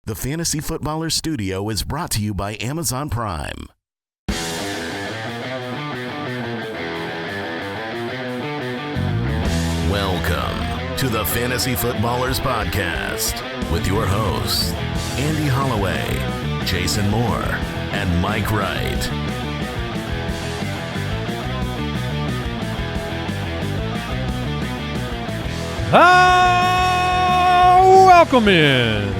The Fantasy Footballer Studio is brought to you by Amazon Prime. Welcome to the Fantasy Footballers Podcast with your hosts, Andy Holloway, Jason Moore, and Mike Wright. Welcome in.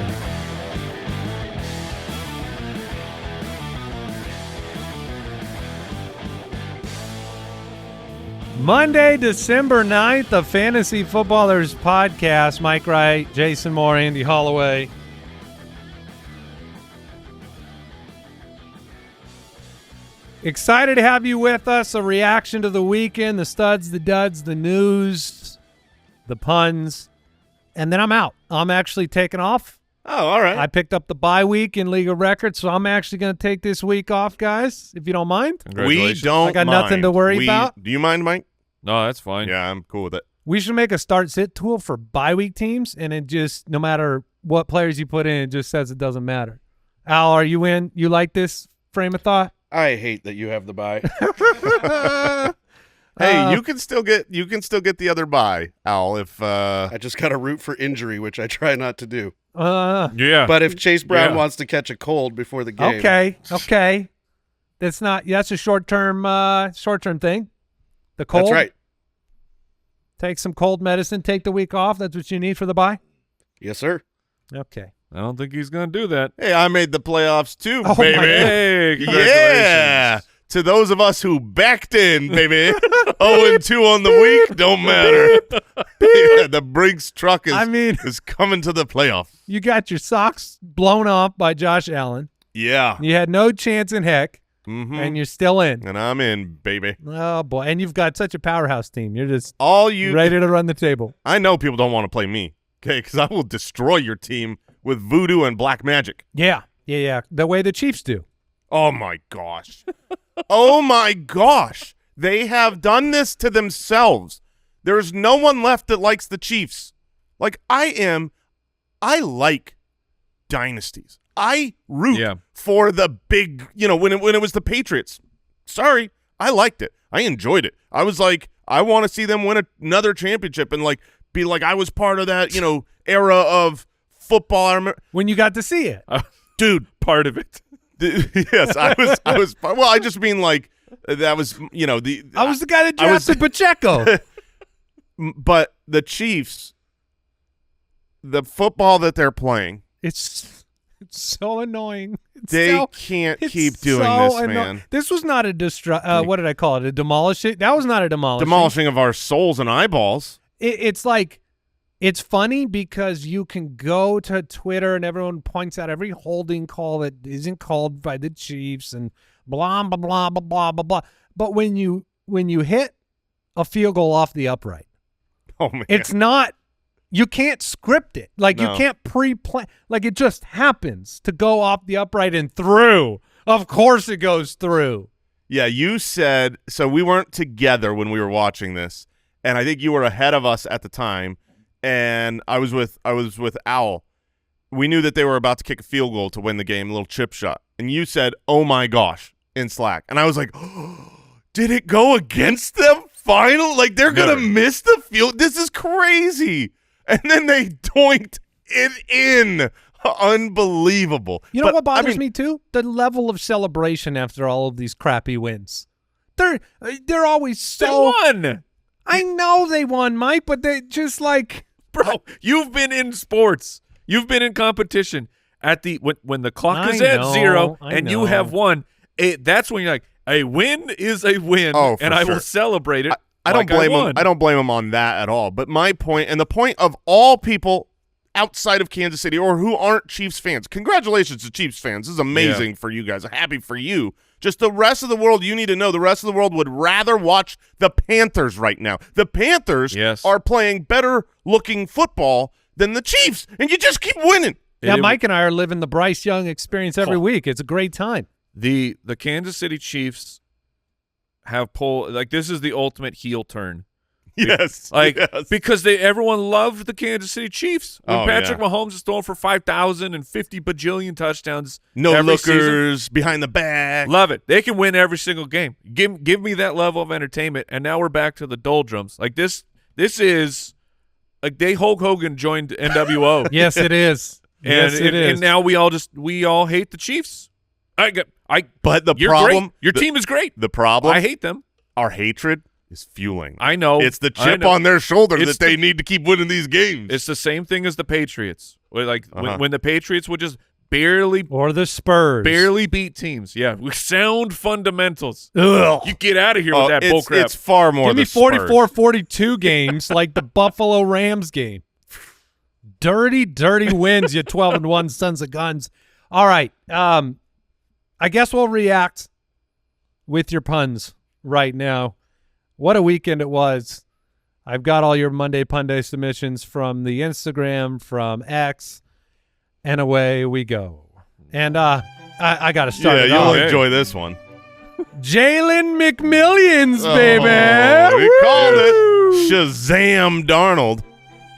Monday, December 9th, the Fantasy Footballers Podcast. Mike Wright, Jason Moore, Andy Holloway. Excited to have you with us. A reaction to the weekend, the studs, the duds, the news, the puns, and then I'm out. I'm actually taking off. Oh, all right. I picked up the bye week in League of Records, so I'm actually going to take this week off, guys, if you don't mind. We don't I got nothing to worry about. Do you mind, Mike? No, that's fine. Yeah, I'm cool with it. We should make a start-sit tool for bye week teams, and it just, no matter what players you put in, it just says it doesn't matter. Al, are you in? You like this frame of thought? I hate that you have the bye. Hey, you can still get the other bye, Al. If I just got to root for injury, which I try not to do. Yeah. But if Chase Brown wants to catch a cold before the game, okay, that's a short-term thing. The cold. That's right. Take some cold medicine. Take the week off. That's what you need for the bye. Yes, sir. Okay. I don't think he's going to do that. hey, I made the playoffs too, Oh, baby. my God. Hey, congratulations. Yeah. To those of us who backed in, baby, 0-2 on the week, don't matter. Yeah, the Brinks truck is coming to the playoff. You got your socks blown off by Josh Allen. Yeah. You had no chance in heck, and you're still in. And I'm in, baby. Oh, boy. And you've got such a powerhouse team. You're just Ready ready to run the table. I know people don't want to play me, okay, because I will destroy your team with voodoo and black magic. Yeah. The way the Chiefs do. Oh, my gosh. Oh, my gosh. They have done this to themselves. There's no one left that likes the Chiefs. Like, I like dynasties. I root for the big, when it was the Patriots. Sorry, I liked it. I enjoyed it. I was like, I want to see them win another championship and, like, be like I was part of that, era of football. I remember. When you got to see it. Dude, Part of it. yes, I was. Well, I just mean like that was, I was the guy that drafted Pacheco. But the Chiefs, the football that they're playing, It's so annoying. they can't keep doing this, man. This was not a what did I call it? A demolishing? That was not a demolishing. Demolishing of our souls and eyeballs. It's like, it's funny because you can go to Twitter and everyone points out every holding call that isn't called by the Chiefs and blah, blah, blah, blah, blah, blah, blah. But when you hit a field goal off the upright, Oh man, it's not, you can't script it. Like, No. you can't pre-plan. Like, it just happens to go off the upright and through. Of course it goes through. Yeah, you said so. We weren't together when we were watching this, and I think you were ahead of us at the time. And I was with Owl. We knew that they were about to kick a field goal to win the game, a little chip shot. And you said, "Oh my gosh," in Slack. And I was like, oh, "Did it go against them? Final? Like they're gonna miss the field? This is crazy!" And then they doinked it in. Unbelievable. You know what bothers me too? The level of celebration after all of these crappy wins. They're always so. They won. I know they won, Mike, but they just like. Bro, you've been in sports. You've been in competition. When the clock is at zero and you have won, that's when you're like, a win is a win, and I will celebrate it. I don't blame him. I don't blame him on that at all. But my point, and the point of all people outside of Kansas City or who aren't Chiefs fans, congratulations to Chiefs fans. This is amazing for you guys. I'm happy for you. Just the rest of the world, you need to know the rest of the world would rather watch the Panthers right now. The Panthers are playing better looking football than the Chiefs, and you just keep winning. Yeah, Mike and I are living the Bryce Young experience every week. It's a great time. The Kansas City Chiefs have pulled, like, this is the ultimate heel turn Yes. Because everyone loved the Kansas City Chiefs. When Patrick Mahomes is throwing for 5,050 bajillion touchdowns. No lookers behind the back. Love it. They can win every single game. Give me that level of entertainment. And now we're back to the doldrums. Like this is like Hulk Hogan joined NWO. Yes, it is. And now we all hate the Chiefs. But the you're problem, great. Your team is great. The problem, I hate them. Our hatred is fueling. I know. It's the chip on their shoulder that they need to keep winning these games. It's the same thing as the Patriots. When the Patriots would just barely, or the Spurs, barely beat teams. Yeah, with sound fundamentals. Ugh. You get out of here with that bullcrap. It's far more. Give me 44-42 games like the Buffalo Rams game. Dirty wins, you 12-1 sons of guns. All right. I guess we'll react with your puns right now. What a weekend it was. I've got all your Monday Punday submissions from the Instagram, from X, and away we go. And I got to start it off. You'll enjoy this one. Jalen McMillions, baby. We called it Shazam Darnold.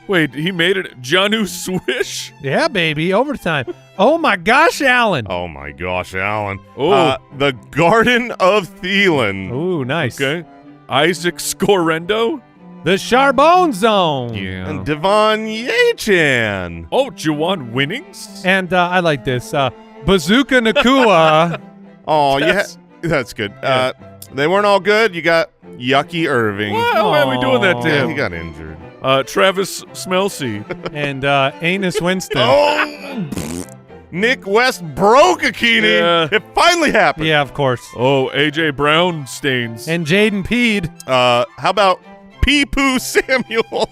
Wait, he made it. Jonnu Swish? Yeah, baby. Overtime. Oh, my gosh, Allen. Oh, my gosh, Allen. Oh. The Garden of Thielen. Ooh, nice. Okay. Isaac Scorendo? The Charbonne Zone. Yeah. And Devon Yachan. Oh, Juwan Winnings? And I like this. Bazooka Nakua. Oh, that's good. Yeah. They weren't all good. You got Yucky Irving. Why are we doing that to Yeah, him? he got injured. Travis Smelsey. And Anus Winston. Oh, Nick West broke Akini. Yeah. It finally happened. Yeah, of course. Oh, A.J. Brown stains. And Jaden Peed. How about Pee-Poo Samuel?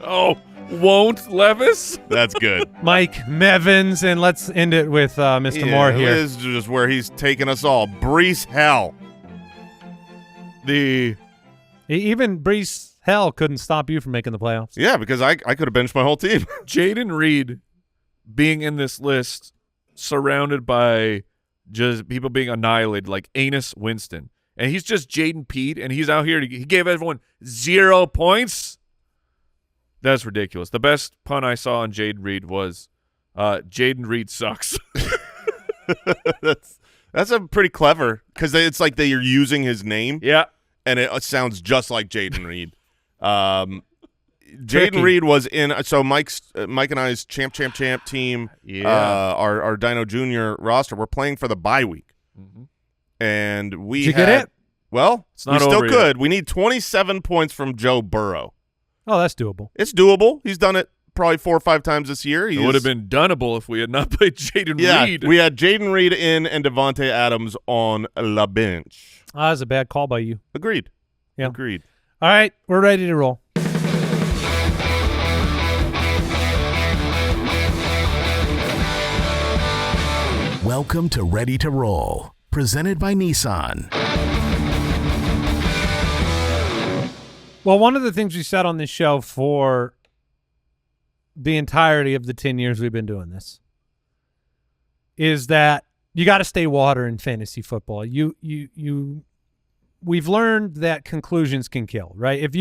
Oh, won't Levis? That's good. Mike Mevins. And let's end it with Mr. Moore here. This is just where he's taking us all. Brees Hell. Even Brees Hell couldn't stop you from making the playoffs. Yeah, because I could have benched my whole team. Jaden Reed being in this list surrounded by just people being annihilated like Anus Winston. And he's just Jaden Peed, and he's out here. He gave everyone 0 points. That's ridiculous. The best pun I saw on Jaden Reed was Jaden Reed sucks. That's a pretty clever, because it's like they're using his name. Yeah. And it sounds just like Jaden Reed. Jaden Reed was in Mike and I's champ team. Yeah. Our Dino Junior roster. We're playing for the bye week, and we Did you get it? Well, it's not we still over could. yet. We need 27 points from Joe Burrow. Oh, that's doable. It's doable. He's done it probably 4 or 5 times this year. It would have been doneable if we had not played Jaden Reed. We had Jaden Reed in and Devontae Adams on la bench. That was a bad call by you. Agreed. Yeah. Agreed. All right, we're ready to roll. Welcome to Ready to Roll, presented by Nissan. Well, one of the things we said on this show for the entirety of the 10 years we've been doing this is that you got to stay water in fantasy football. We've learned that conclusions can kill, right? If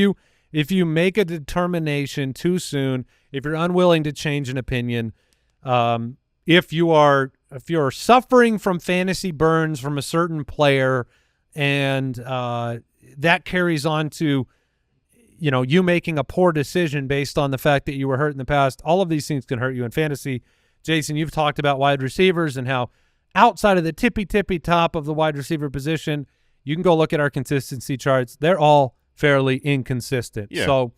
you make a determination too soon, if you're unwilling to change an opinion, if you're suffering from fantasy burns from a certain player, and that carries on to you making a poor decision based on the fact that you were hurt in the past, all of these things can hurt you in fantasy. Jason, you've talked about wide receivers and how outside of the tippy top of the wide receiver position, you can go look at our consistency charts. They're all fairly inconsistent. Yeah. So,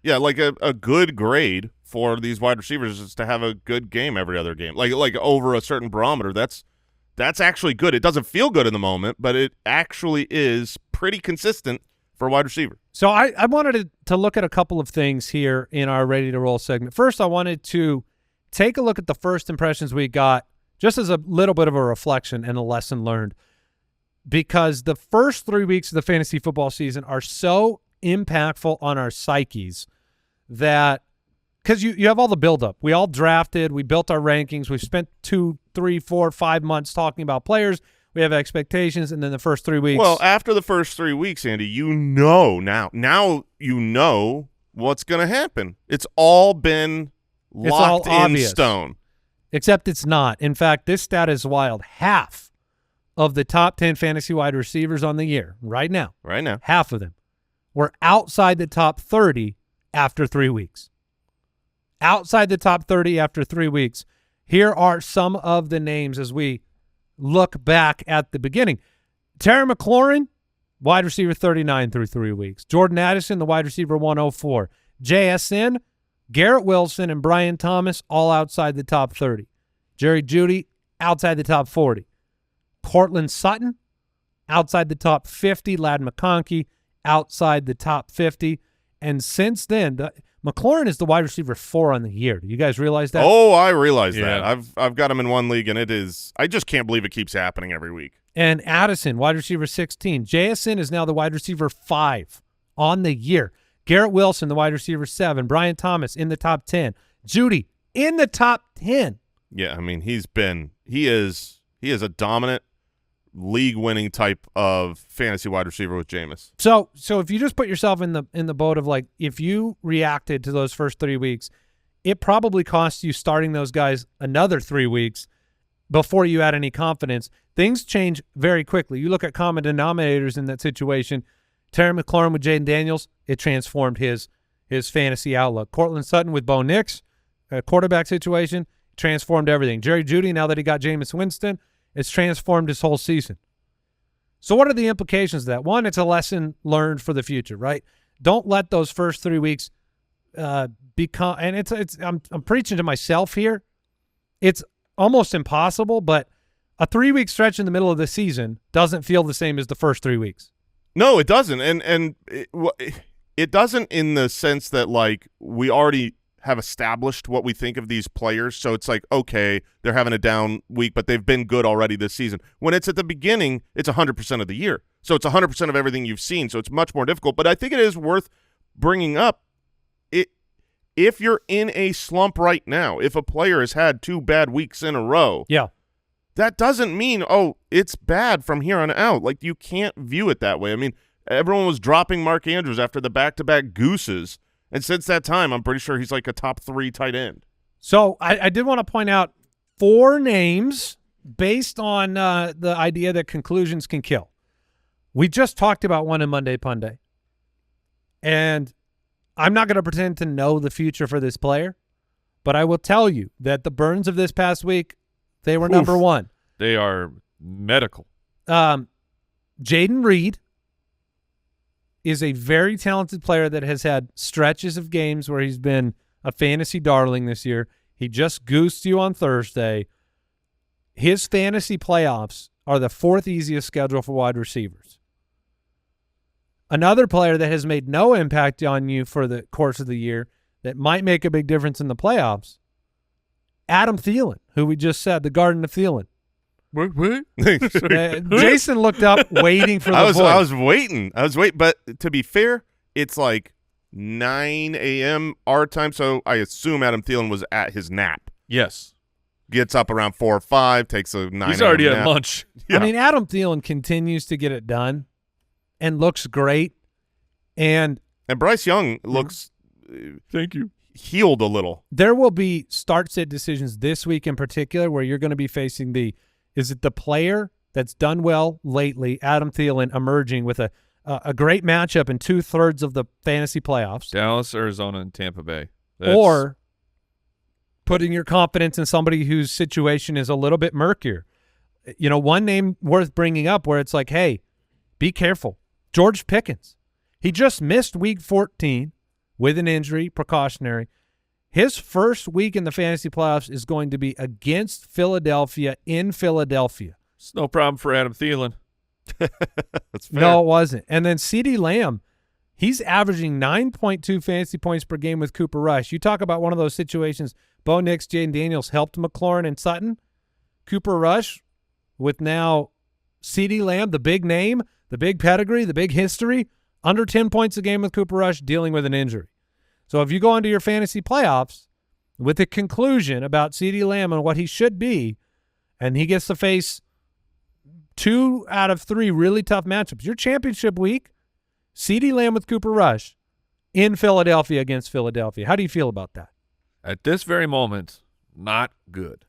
yeah, like a good grade for these wide receivers is to have a good game every other game. Like over a certain barometer, that's actually good. It doesn't feel good in the moment, but it actually is pretty consistent for a wide receiver. So I wanted to look at a couple of things here in our Ready to Roll segment. First, I wanted to take a look at the first impressions we got, just as a little bit of a reflection and a lesson learned, because the first 3 weeks of the fantasy football season are so impactful on our psyches that because you have all the buildup. We all drafted. We built our rankings. We've spent 2, 3, 4, 5 months talking about players. we have expectations, and then the first 3 weeks. Well, after the first 3 weeks, Andy, you know now you know what's going to happen. It's all been locked in stone. Except it's not. In fact, this stat is wild. Half of the top 10 fantasy wide receivers on the year right now, half of them were outside the top 30 after 3 weeks. Outside the top 30 after 3 weeks. Here are some of the names as we look back at the beginning. Terry McLaurin, wide receiver 39 through 3 weeks. Jordan Addison, the wide receiver 104. JSN, Garrett Wilson, and Brian Thomas, all outside the top 30. Jerry Jeudy, outside the top 40. Cortland Sutton, outside the top 50. Ladd McConkey, outside the top 50. And since then, McLaurin is the wide receiver 4 on the year. Do you guys realize that? Oh, I realize that. I've got him in one league, and it is – I just can't believe it keeps happening every week. And Addison, wide receiver 16. JSN is now the wide receiver 5 on the year. Garrett Wilson, the wide receiver 7. Brian Thomas in the top 10. Jeudy in the top 10. Yeah, I mean, he is a dominant league-winning type of fantasy wide receiver with Jameis. So if you just put yourself in the boat of, like, if you reacted to those first 3 weeks, it probably costs you starting those guys another 3 weeks before you had any confidence. Things change very quickly. You look at common denominators in that situation. Terry McLaurin with Jaden Daniels, it transformed his fantasy outlook. Cortland Sutton with Bo Nix, quarterback situation, transformed everything. Jerry Jeudy, now that he got Jameis Winston, it's transformed his whole season. So what are the implications of that? One, it's a lesson learned for the future, right? Don't let those first 3 weeks become – and I'm preaching to myself here. It's almost impossible, but a 3-week stretch in the middle of the season doesn't feel the same as the first 3 weeks. No, it doesn't. And it doesn't in the sense that, like, we already have established what we think of these players. So it's like, okay, they're having a down week, but they've been good already this season. When it's at the beginning, it's 100% of the year. So it's 100% of everything you've seen. So it's much more difficult. But I think it is worth bringing up. If you're in a slump right now, if a player has had 2 bad weeks in a row, that doesn't mean, oh, it's bad from here on out. Like, you can't view it that way. I mean, everyone was dropping Mark Andrews after the back-to-back gooses. And since that time, I'm pretty sure he's like a top 3 tight end. So I did want to point out 4 names based on the idea that conclusions can kill. We just talked about one in Monday Punday. And I'm not going to pretend to know the future for this player, but I will tell you that the burns of this past week, they were number 1. They are medical. Jaden Reed is a very talented player that has had stretches of games where he's been a fantasy darling this year. He just goosed you on Thursday. His fantasy playoffs are the 4th easiest schedule for wide receivers. Another player that has made no impact on you for the course of the year that might make a big difference in the playoffs, Adam Thielen, who we just said, the Garden of Thielen. What? Jason looked up waiting for the voice. I was waiting. But to be fair, it's like 9 a.m. our time, so I assume Adam Thielen was at his nap. Yes. Gets up around 4 or 5, takes a 9 He's already nap. at lunch. Yeah. I mean, Adam Thielen continues to get it done and looks great. And Bryce Young looks thank you. Healed a little. There will be start-sit decisions this week in particular where you're going to be facing is it the player that's done well lately, Adam Thielen, emerging with a great matchup in 2/3 of the fantasy playoffs. Dallas, Arizona, and Tampa Bay. Or putting your confidence in somebody whose situation is a little bit murkier. You know, one name worth bringing up where it's like, hey, be careful. George Pickens. He just missed week 14 with an injury, precautionary. His first week in the fantasy playoffs is going to be against Philadelphia in Philadelphia. It's no problem for Adam Thielen. That's fair. No, it wasn't. And then CeeDee Lamb, he's averaging 9.2 fantasy points per game with Cooper Rush. You talk about one of those situations, Bo Nix, Jaden Daniels helped McLaurin and Sutton. Cooper Rush with now CeeDee Lamb, the big name, the big pedigree, the big history, under 10 points a game with Cooper Rush dealing with an injury. So if you go into your fantasy playoffs with a conclusion about CeeDee Lamb and what he should be, and he gets to face 2 out of 3 really tough matchups. Your championship week, CeeDee Lamb with Cooper Rush in Philadelphia against Philadelphia. How do you feel about that? At this very moment, not good.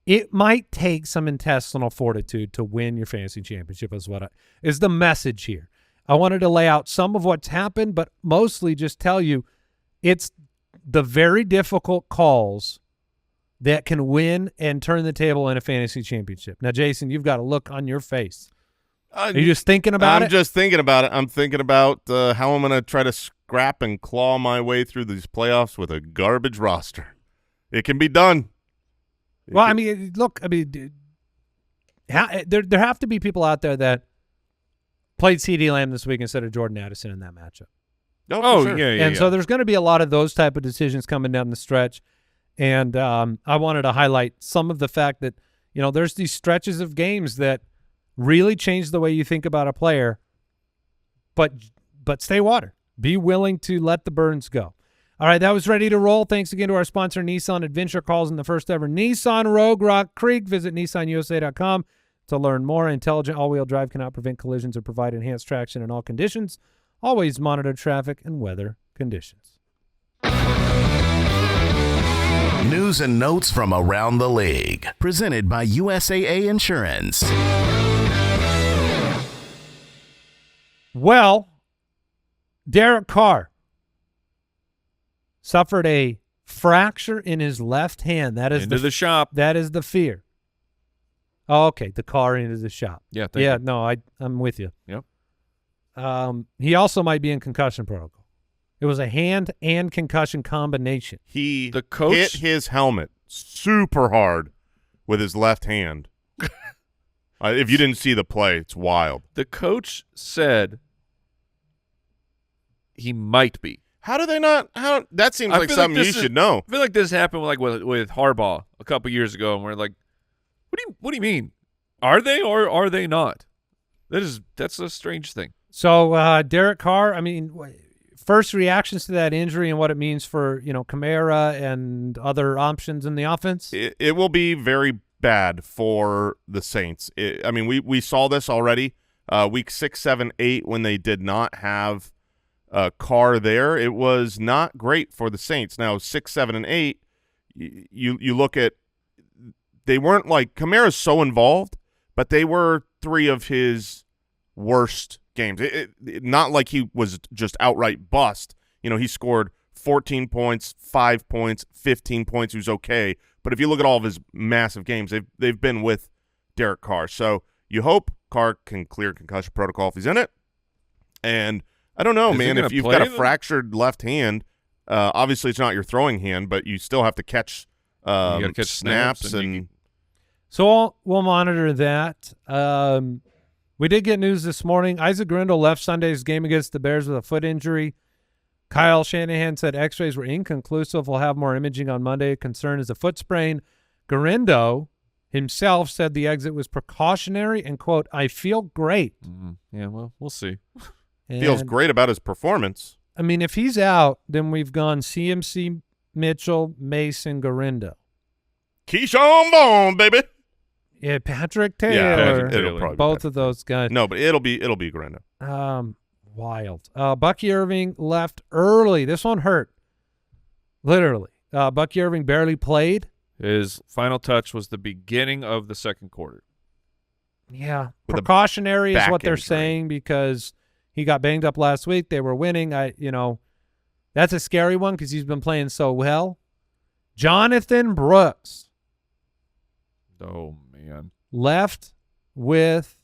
It might take some intestinal fortitude to win your fantasy championship is the message here. I wanted to lay out some of what's happened, but mostly just tell you it's the very difficult calls that can win and turn the table in a fantasy championship. Now, Jason, you've got a look on your face. Are you just thinking about it? I'm just thinking about it. I'm thinking about how I'm going to try to scrap and claw my way through these playoffs with a garbage roster. It can be done. Well, I mean, look, there have to be people out there that played CeeDee Lamb this week instead of Jordan Addison in that matchup. Oh, sure. Yeah. And so there's going to be a lot of those type of decisions coming down the stretch. And I wanted to highlight some of the fact that, there's these stretches of games that really change the way you think about a player, but stay water. Be willing to let the burns go. All right, that was ready to roll. Thanks again to our sponsor, Nissan. Adventure calls in the first ever Nissan Rogue Rock Creek. Visit nissanusa.com to learn more. Intelligent all-wheel drive cannot prevent collisions or provide enhanced traction in all conditions. Always monitor traffic and weather conditions. News and notes from around the league. Presented by USAA Insurance. Well, Derek Carr suffered a fracture in his left hand. That is into the shop. That is the fear. Oh, okay, the car into the shop. Yeah, I'm with you. Yep. He also might be in concussion protocol. It was a hand and concussion combination. The coach hit his helmet super hard with his left hand. If you didn't see the play, it's wild. The coach said he might be. How do they not? That seems like something you should know. I feel like this happened with Harbaugh a couple years ago, and we're like, what do you mean? Are they or are they not? That's a strange thing. So Derek Carr, I mean, first reactions to that injury and what it means for Kamara and other options in the offense. It will be very bad for the Saints. We saw this already week 6, 7, 8 when they did not have Carr there. It was not great for the Saints. Now 6, 7, and 8, you look at, they weren't like Kamara's so involved, but they were 3 of his worst games. Not like he was just outright bust. He scored 14 points, 5 points, 15 points. He was okay. But if you look at all of his massive games, they've been with Derek Carr. So you hope Carr can clear concussion protocol if he's in it. And I don't know, man. If you've got a fractured left hand, obviously it's not your throwing hand, but you still have to catch, snaps and so we'll monitor that. We did get news this morning. Isaac Grindle left Sunday's game against the Bears with a foot injury. Kyle Shanahan said x-rays were inconclusive. We'll have more imaging on Monday. Concern is a foot sprain. Garindo himself said the exit was precautionary and, quote, I feel great. Mm-hmm. Yeah, well, we'll see. Feels great about his performance. I mean, if he's out, then we've gone CMC, Mitchell, Mason, Garindo. Keyshawn Vaughn, baby. Yeah, Patrick Taylor. It'll probably both of those guys. No, but it'll be Garindo. Wild. Bucky Irving left early. This one hurt. Literally. Bucky Irving barely played. His final touch was the beginning of the second quarter. Yeah. Precautionary is what they're saying because he got banged up last week. They were winning. That's a scary one because he's been playing so well. Jonathan Brooks. Oh, man. Left with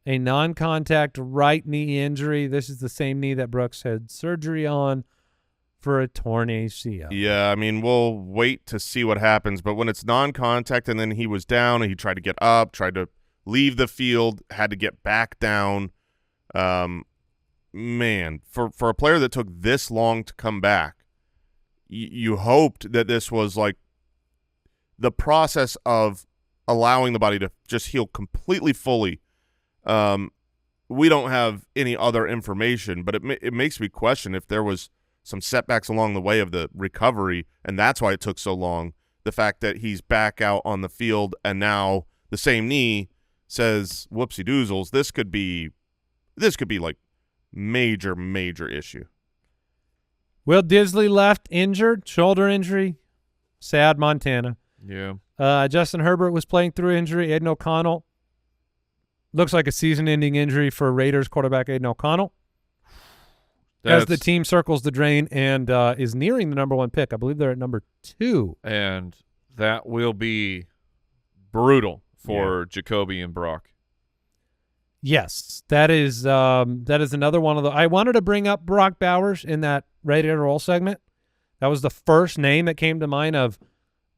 a non-contact right knee injury. This is the same knee that Brooks had surgery on for a torn ACL. Yeah, I mean, we'll wait to see what happens. But when it's non-contact and then he was down and he tried to get up, tried to leave the field, had to get back down, man, for a player that took this long to come back, you hoped that this was like the process of allowing the body to just heal completely fully. We don't have any other information, but it makes me question if there was some setbacks along the way of the recovery, and that's why it took so long. The fact that he's back out on the field and now the same knee says whoopsie doozles, this could be like major issue. Will Disley left injured, shoulder injury. Sad, Montana. Yeah. Justin Herbert was playing through injury. Aiden O'Connell. Looks like a season-ending injury for Raiders quarterback Aiden O'Connell. As the team circles the drain and is nearing the number 1 pick. I believe they're at number 2. And that will be brutal for Jacoby and Brock. Yes, that is another one of the. I wanted to bring up Brock Bowers in that Ready to Roll segment. That was the first name that came to mind of,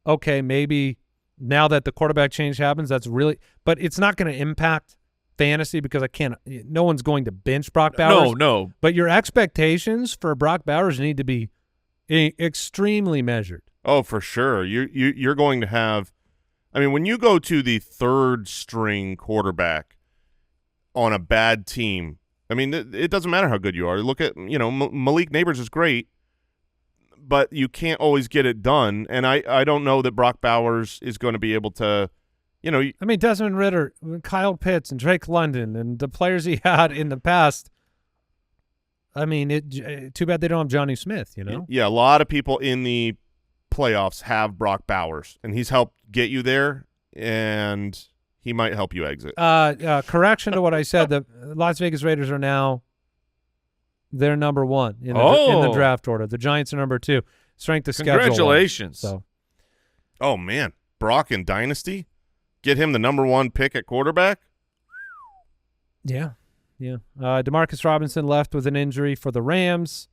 okay, maybe now that the quarterback change happens, that's really – but it's not going to impact fantasy because no one's going to bench Brock Bowers. No. But your expectations for Brock Bowers need to be extremely measured. Oh, for sure. You're going to have – I mean, when you go to the third-string quarterback on a bad team, I mean, it doesn't matter how good you are. Look at, Malik Neighbors is great, but you can't always get it done. And I don't know that Brock Bowers is going to be able to, I mean, Desmond Ridder, Kyle Pitts, and Drake London, and the players he had in the past. I mean, too bad they don't have Johnny Smith, Yeah, a lot of people in the playoffs have Brock Bowers, and he's helped get you there, and he might help you exit. Correction to what I said, the Las Vegas Raiders are now they're number 1 in the draft order. The Giants are number 2. Strength of schedule. Congratulations. So, oh, man. Brock in Dynasty? Get him the number 1 pick at quarterback? Yeah. Demarcus Robinson left with an injury for the Rams.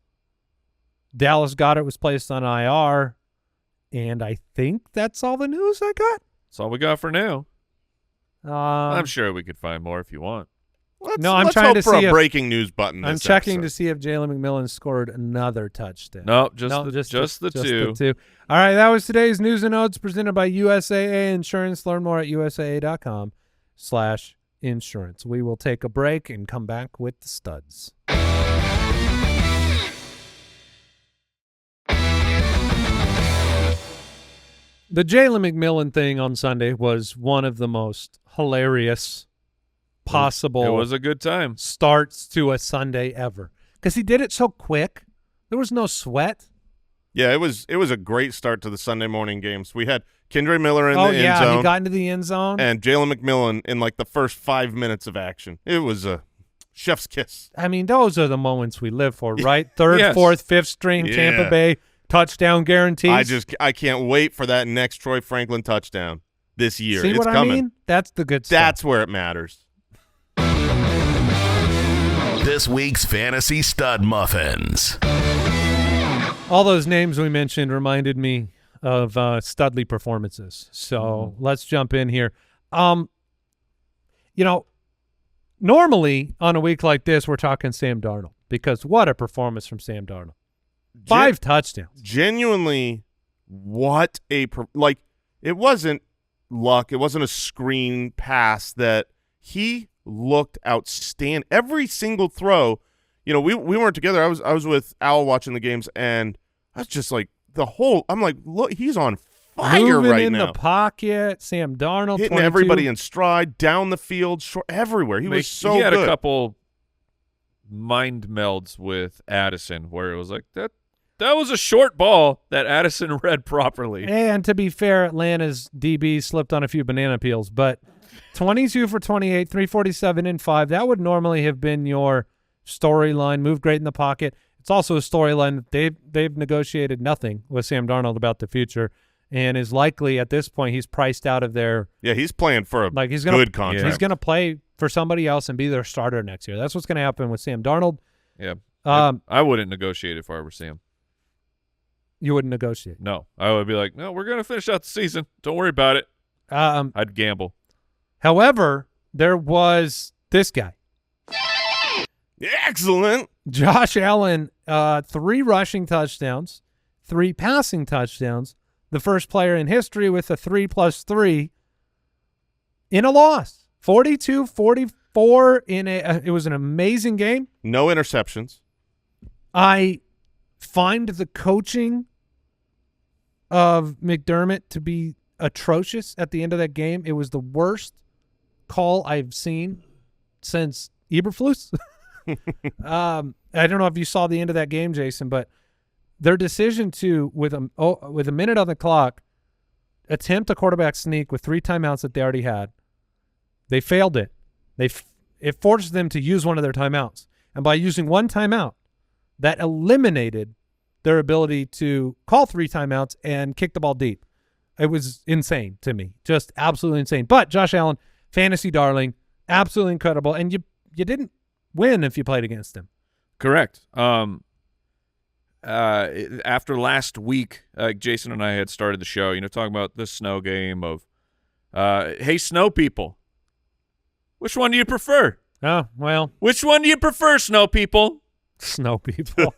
Dallas Goedert was placed on IR. And I think that's all the news I got. That's all we got for now. I'm sure we could find more if you want. I'm trying to see a breaking news button. I'm checking to see if Jalen McMillan scored another touchdown. No, just the two. All right, that was today's news and notes presented by USAA Insurance. Learn more at usaa.com/insurance. We will take a break and come back with the studs. The Jalen McMillan thing on Sunday was one of the most hilarious possible. It was a good time. Starts to a Sunday ever because he did it so quick. There was no sweat. Yeah, it was a great start to the Sunday morning games. We had Kendre Miller in the end zone. Oh, yeah, he got into the end zone. And Jalen McMillan in like the first 5 minutes of action. It was a chef's kiss. I mean, those are the moments we live for, right? Third, fourth, fifth string, Tampa Bay touchdown guarantees. I can't wait for that next Troy Franklin touchdown this year. See it's what coming. I mean? That's the good stuff. That's where it matters. This week's Fantasy Stud Muffins. All those names we mentioned reminded me of Studley performances. So let's jump in here. Normally on a week like this, we're talking Sam Darnold because what a performance from Sam Darnold. 5 touchdowns. Genuinely, what a like. It wasn't luck. It wasn't a screen pass that he looked outstanding. Every single throw. We weren't together. I was with Al watching the games, and I was just like I'm like, look, he's on fire moving right in now. The pocket. Sam Darnold hitting 22. everybody in stride, down the field, everywhere. He was so good. He had a couple mind melds with Addison where it was like that was a short ball that Addison read properly. And to be fair, Atlanta's DB slipped on a few banana peels, but 22 for 28, 347 and 5. That would normally have been your storyline. Moved great in the pocket. It's also a storyline that they've negotiated nothing with Sam Darnold about the future, and is likely at this point he's priced out of their. Yeah, he's playing for a good contract. He's going to play for somebody else and be their starter next year. That's what's going to happen with Sam Darnold. Yeah, I wouldn't negotiate if I were Sam. You wouldn't negotiate? No, I would be like, no, we're going to finish out the season. Don't worry about it. I'd gamble. However, there was this guy. Excellent. Josh Allen, 3 rushing touchdowns, 3 passing touchdowns. The first player in history with a 3+3 in a loss. 42-44 it was an amazing game. No interceptions. I find the coaching of McDermott to be atrocious at the end of that game. It was the worst call I've seen since Eberflus. I don't know if you saw the end of that game, Jason, but their decision to, with a minute on the clock, attempt a quarterback sneak with 3 timeouts that they already had, they failed it. It forced them to use one of their timeouts. And by using one timeout, that eliminated their ability to call 3 timeouts and kick the ball deep. It was insane to me, just absolutely insane. But Josh Allen, fantasy darling, absolutely incredible. And you didn't win if you played against him. Correct. After last week, Jason and I had started the show, talking about the snow game of, hey, snow people, which one do you prefer? Oh, well. Which one do you prefer, snow people? Snow people.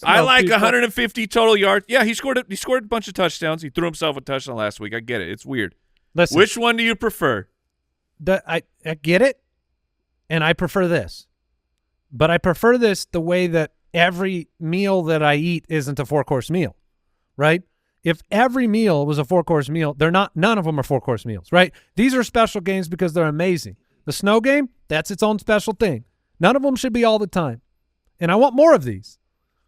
I like 150 total yards. Yeah, he scored a bunch of touchdowns. He threw himself a touchdown last week. I get it. It's weird. Listen, which one do you prefer? I get it, and I prefer this. But I prefer this the way that every meal that I eat isn't a 4-course meal, right? If every meal was a 4-course meal, none of them are 4-course meals, right? These are special games because they're amazing. The snow game, that's its own special thing. None of them should be all the time. And I want more of these.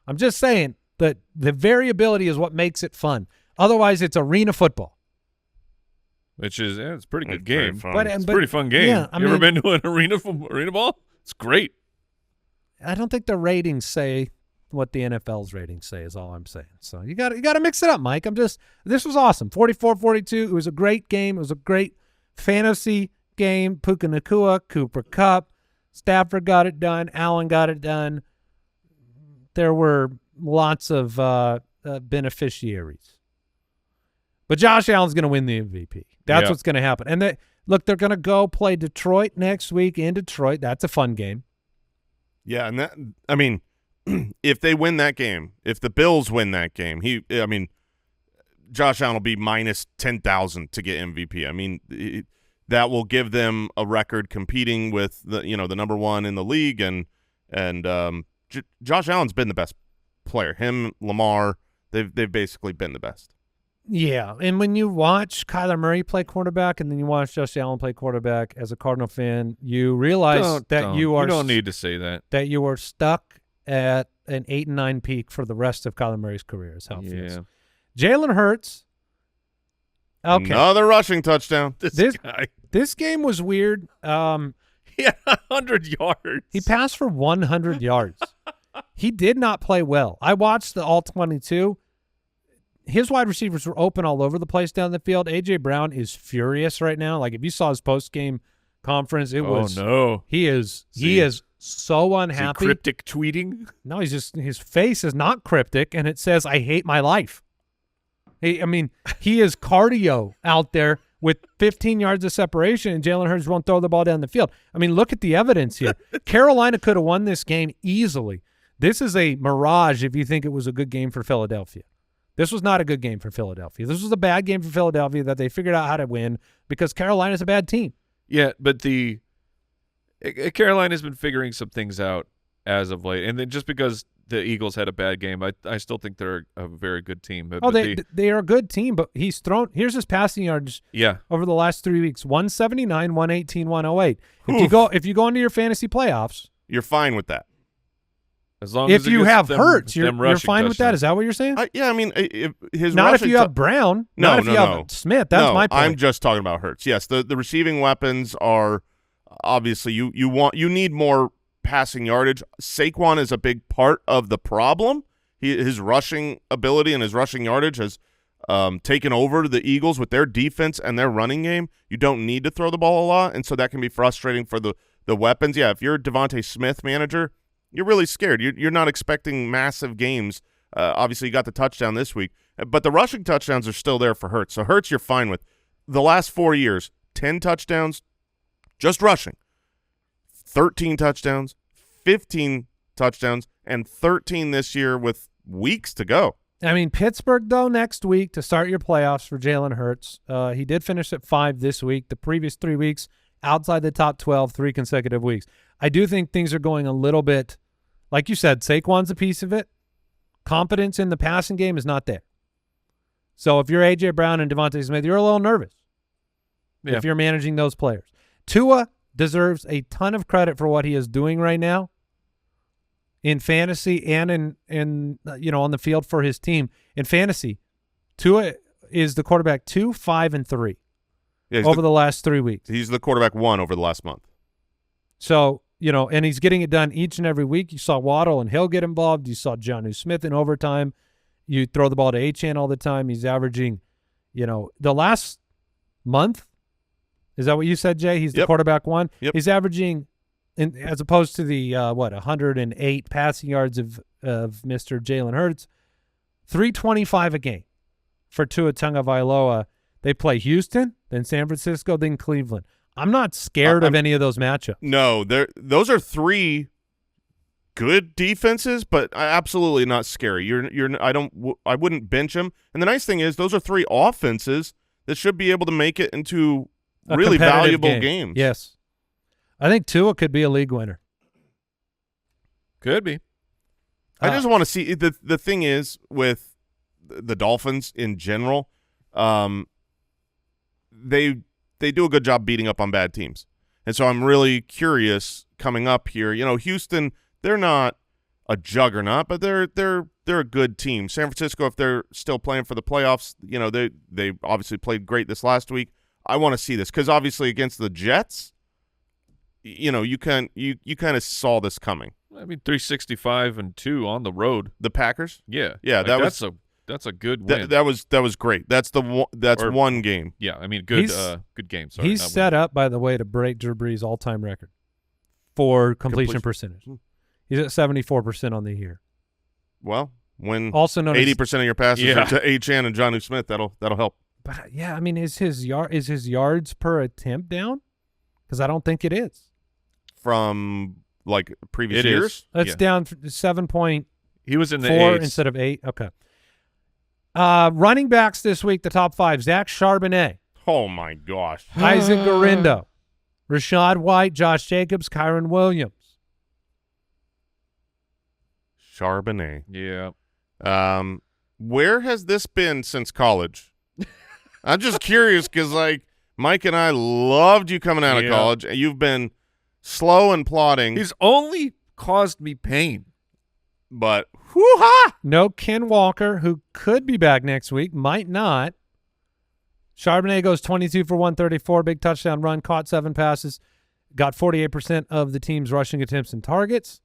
I'm just saying that the variability is what makes it fun. Otherwise, it's arena football. Which is, it's a pretty good game. It's a pretty fun game. Yeah, you ever been to an arena ball? It's great. I don't think the ratings say what the NFL's ratings say is all I'm saying. So you got to mix it up, Mike. This was awesome. 44-42. It was a great game. It was a great fantasy game. Puka Nacua, Cooper Kupp, Stafford got it done. Allen got it done. There were lots of beneficiaries. But Josh Allen's going to win the MVP. That's what's going to happen. And they're going to go play Detroit next week in Detroit. That's a fun game. Yeah, and if they win that game, if the Bills win that game, Josh Allen will be minus 10,000 to get MVP. That will give them a record competing with the number one in the league, and Josh Allen's been the best player. Him, Lamar, they've basically been the best. Yeah, and when you watch Kyler Murray play quarterback and then you watch Josh Allen play quarterback as a Cardinal fan, you realize you don't need to say that you are stuck at an 8-9 peak for the rest of Kyler Murr's career. Is how it feels. Jalen Hurts. Okay, another rushing touchdown. This game was weird. He had 100 yards. He passed for 100 yards. He did not play well. I watched the all-22. His wide receivers were open all over the place down the field. A.J. Brown is furious right now. Like, if you saw his post-game conference, he is so unhappy. Is he cryptic tweeting? No, his face is not cryptic, and it says, "I hate my life." He is cardio out there with 15 yards of separation, and Jalen Hurts won't throw the ball down the field. Look at the evidence here. Carolina could have won this game easily. This is a mirage if you think it was a good game for Philadelphia. This was not a good game for Philadelphia. This was a bad game for Philadelphia that they figured out how to win because Carolina's a bad team. Yeah, but Carolina's been figuring some things out as of late. And then just because the Eagles had a bad game, I still think they're a very good team. They are a good team, but here's his passing yards over the last 3 weeks: 179, 118, 108. If you go into your fantasy playoffs, you're fine with that. As long if as you have Hurts, you're fine touchdowns. with that. Is that what you're saying? If you have Brown. Not if you have Smith. That's my point. I'm just talking about Hurts. Yes, the receiving weapons are obviously you need more passing yardage. Saquon is a big part of the problem. His rushing ability and his rushing yardage has taken over the Eagles with their defense and their running game. You don't need to throw the ball a lot, and so that can be frustrating for the weapons. Yeah, if you're a Devontae Smith manager, you're really scared. You're not expecting massive games. Obviously, you got the touchdown this week, but the rushing touchdowns are still there for Hurts. So Hurts, you're fine with. The last 4 years, 10 touchdowns, just rushing. 13 touchdowns, 15 touchdowns, and 13 this year with weeks to go. Pittsburgh, though, next week to start your playoffs for Jalen Hurts. He did finish at 5 this week. The previous 3 weeks, outside the top 12, 3 consecutive weeks. I do think things are going a little bit, like you said, Saquon's a piece of it. Confidence in the passing game is not there. So if you're A.J. Brown and Devontae Smith, you're a little nervous if you're managing those players. Tua deserves a ton of credit for what he is doing right now in fantasy and in on the field for his team. In fantasy, Tua is the quarterback 2, 5, and 3 over the last 3 weeks. He's the quarterback 1 over the last month. So, and he's getting it done each and every week. You saw Waddle and Hill get involved. You saw Jonnu Smith in overtime. You throw the ball to Achane all the time. He's averaging, the last month. Is that what you said, Jay? He's the quarterback 1. Yep. He's averaging, as opposed to the 108 passing yards of Mr. Jalen Hurts, 325 a game for Tua Tagovailoa. They play Houston, then San Francisco, then Cleveland. I'm not scared of any of those matchups. No, those are 3 good defenses, but absolutely not scary. I wouldn't bench them. And the nice thing is, those are 3 offenses that should be able to make it into really valuable games. Yes. I think Tua could be a league winner. Could be. I just want to see the thing is with the Dolphins in general, they do a good job beating up on bad teams. And so I'm really curious coming up here. Houston, they're not a juggernaut, but they're a good team. San Francisco, if they're still playing for the playoffs, they obviously played great this last week. I want to see this because obviously against the Jets, you kind of saw this coming. 365-2 on the road. The Packers? Yeah. That's a good win. That was great. That's one game. Yeah, good game. Sorry, he's set up, by the way, to break Drew Brees' all-time record for completion percentage. He's at 74% on the year. Well, when also known 80% of your passes are to Achane and Jonnu Smith, that'll help. But is his yards per attempt down? Because I don't think it is. From previous years? It's down 7.4 He was in the 8s. instead of 8. Okay. Running backs this week, the top 5: Zach Charbonnet. Oh my gosh. Isaac Garindo, Rachaad White, Josh Jacobs, Kyron Williams. Charbonnet. Yeah. Where has this been since college? I'm just curious because Mike and I loved you coming out of college, and you've been slow and plodding. He's only caused me pain. But whoo-ha! No Ken Walker, who could be back next week, might not. Charbonnet goes 22 for 134, big touchdown run, caught 7 passes, got 48% of the team's rushing attempts and targets.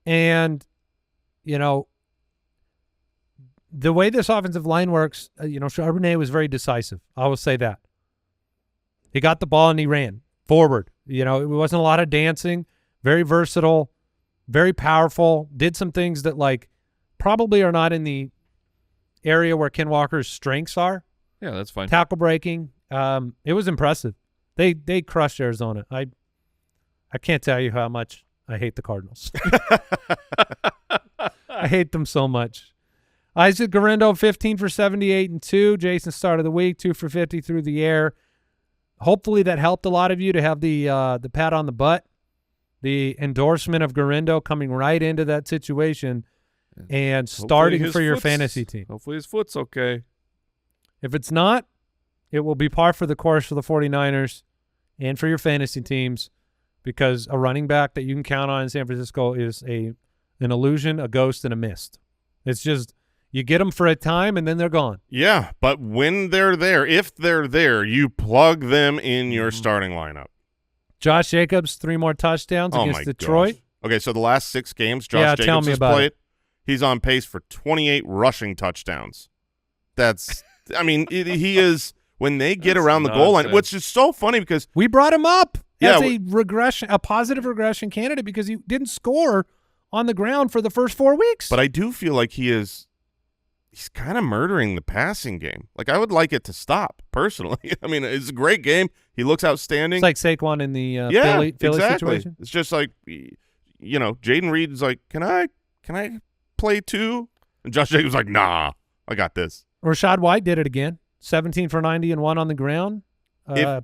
And, the way this offensive line works, Charbonnet was very decisive. I will say that. He got the ball and he ran forward. It wasn't a lot of dancing, very versatile, very powerful, did some things that probably are not in the area where Ken Walker's strengths are. Yeah, that's fine. Tackle breaking. It was impressive. They crushed Arizona. I can't tell you how much I hate the Cardinals. I hate them so much. Isaac Garindo, 15 for 78 and 2. Jason, start of the week, 2 for 50 through the air. Hopefully that helped a lot of you to have the pat on the butt, the endorsement of Garindo coming right into that situation and starting for your fantasy team. Hopefully his foot's okay. If it's not, it will be par for the course for the 49ers and for your fantasy teams because a running back that you can count on in San Francisco is an illusion, a ghost, and a mist. It's just you get them for a time and then they're gone. Yeah, but when they're there, if they're there, you plug them in your starting lineup. Josh Jacobs, 3 more touchdowns against Detroit. Gosh. Okay, so the last 6 games Josh Jacobs has played, he's on pace for 28 rushing touchdowns. That's – he is – when they get around the goal line, which is so funny because – we brought him up as a positive regression candidate because he didn't score on the ground for the first 4 weeks. But I do feel like he's kind of murdering the passing game. I would like it to stop, personally. It's a great game. He looks outstanding. It's like Saquon in the Philly situation. It's just Jaden Reed is like, can I play 2? And Josh Jacobs was like, nah, I got this. Rachaad White did it again. 17 for 90 and 1 on the ground.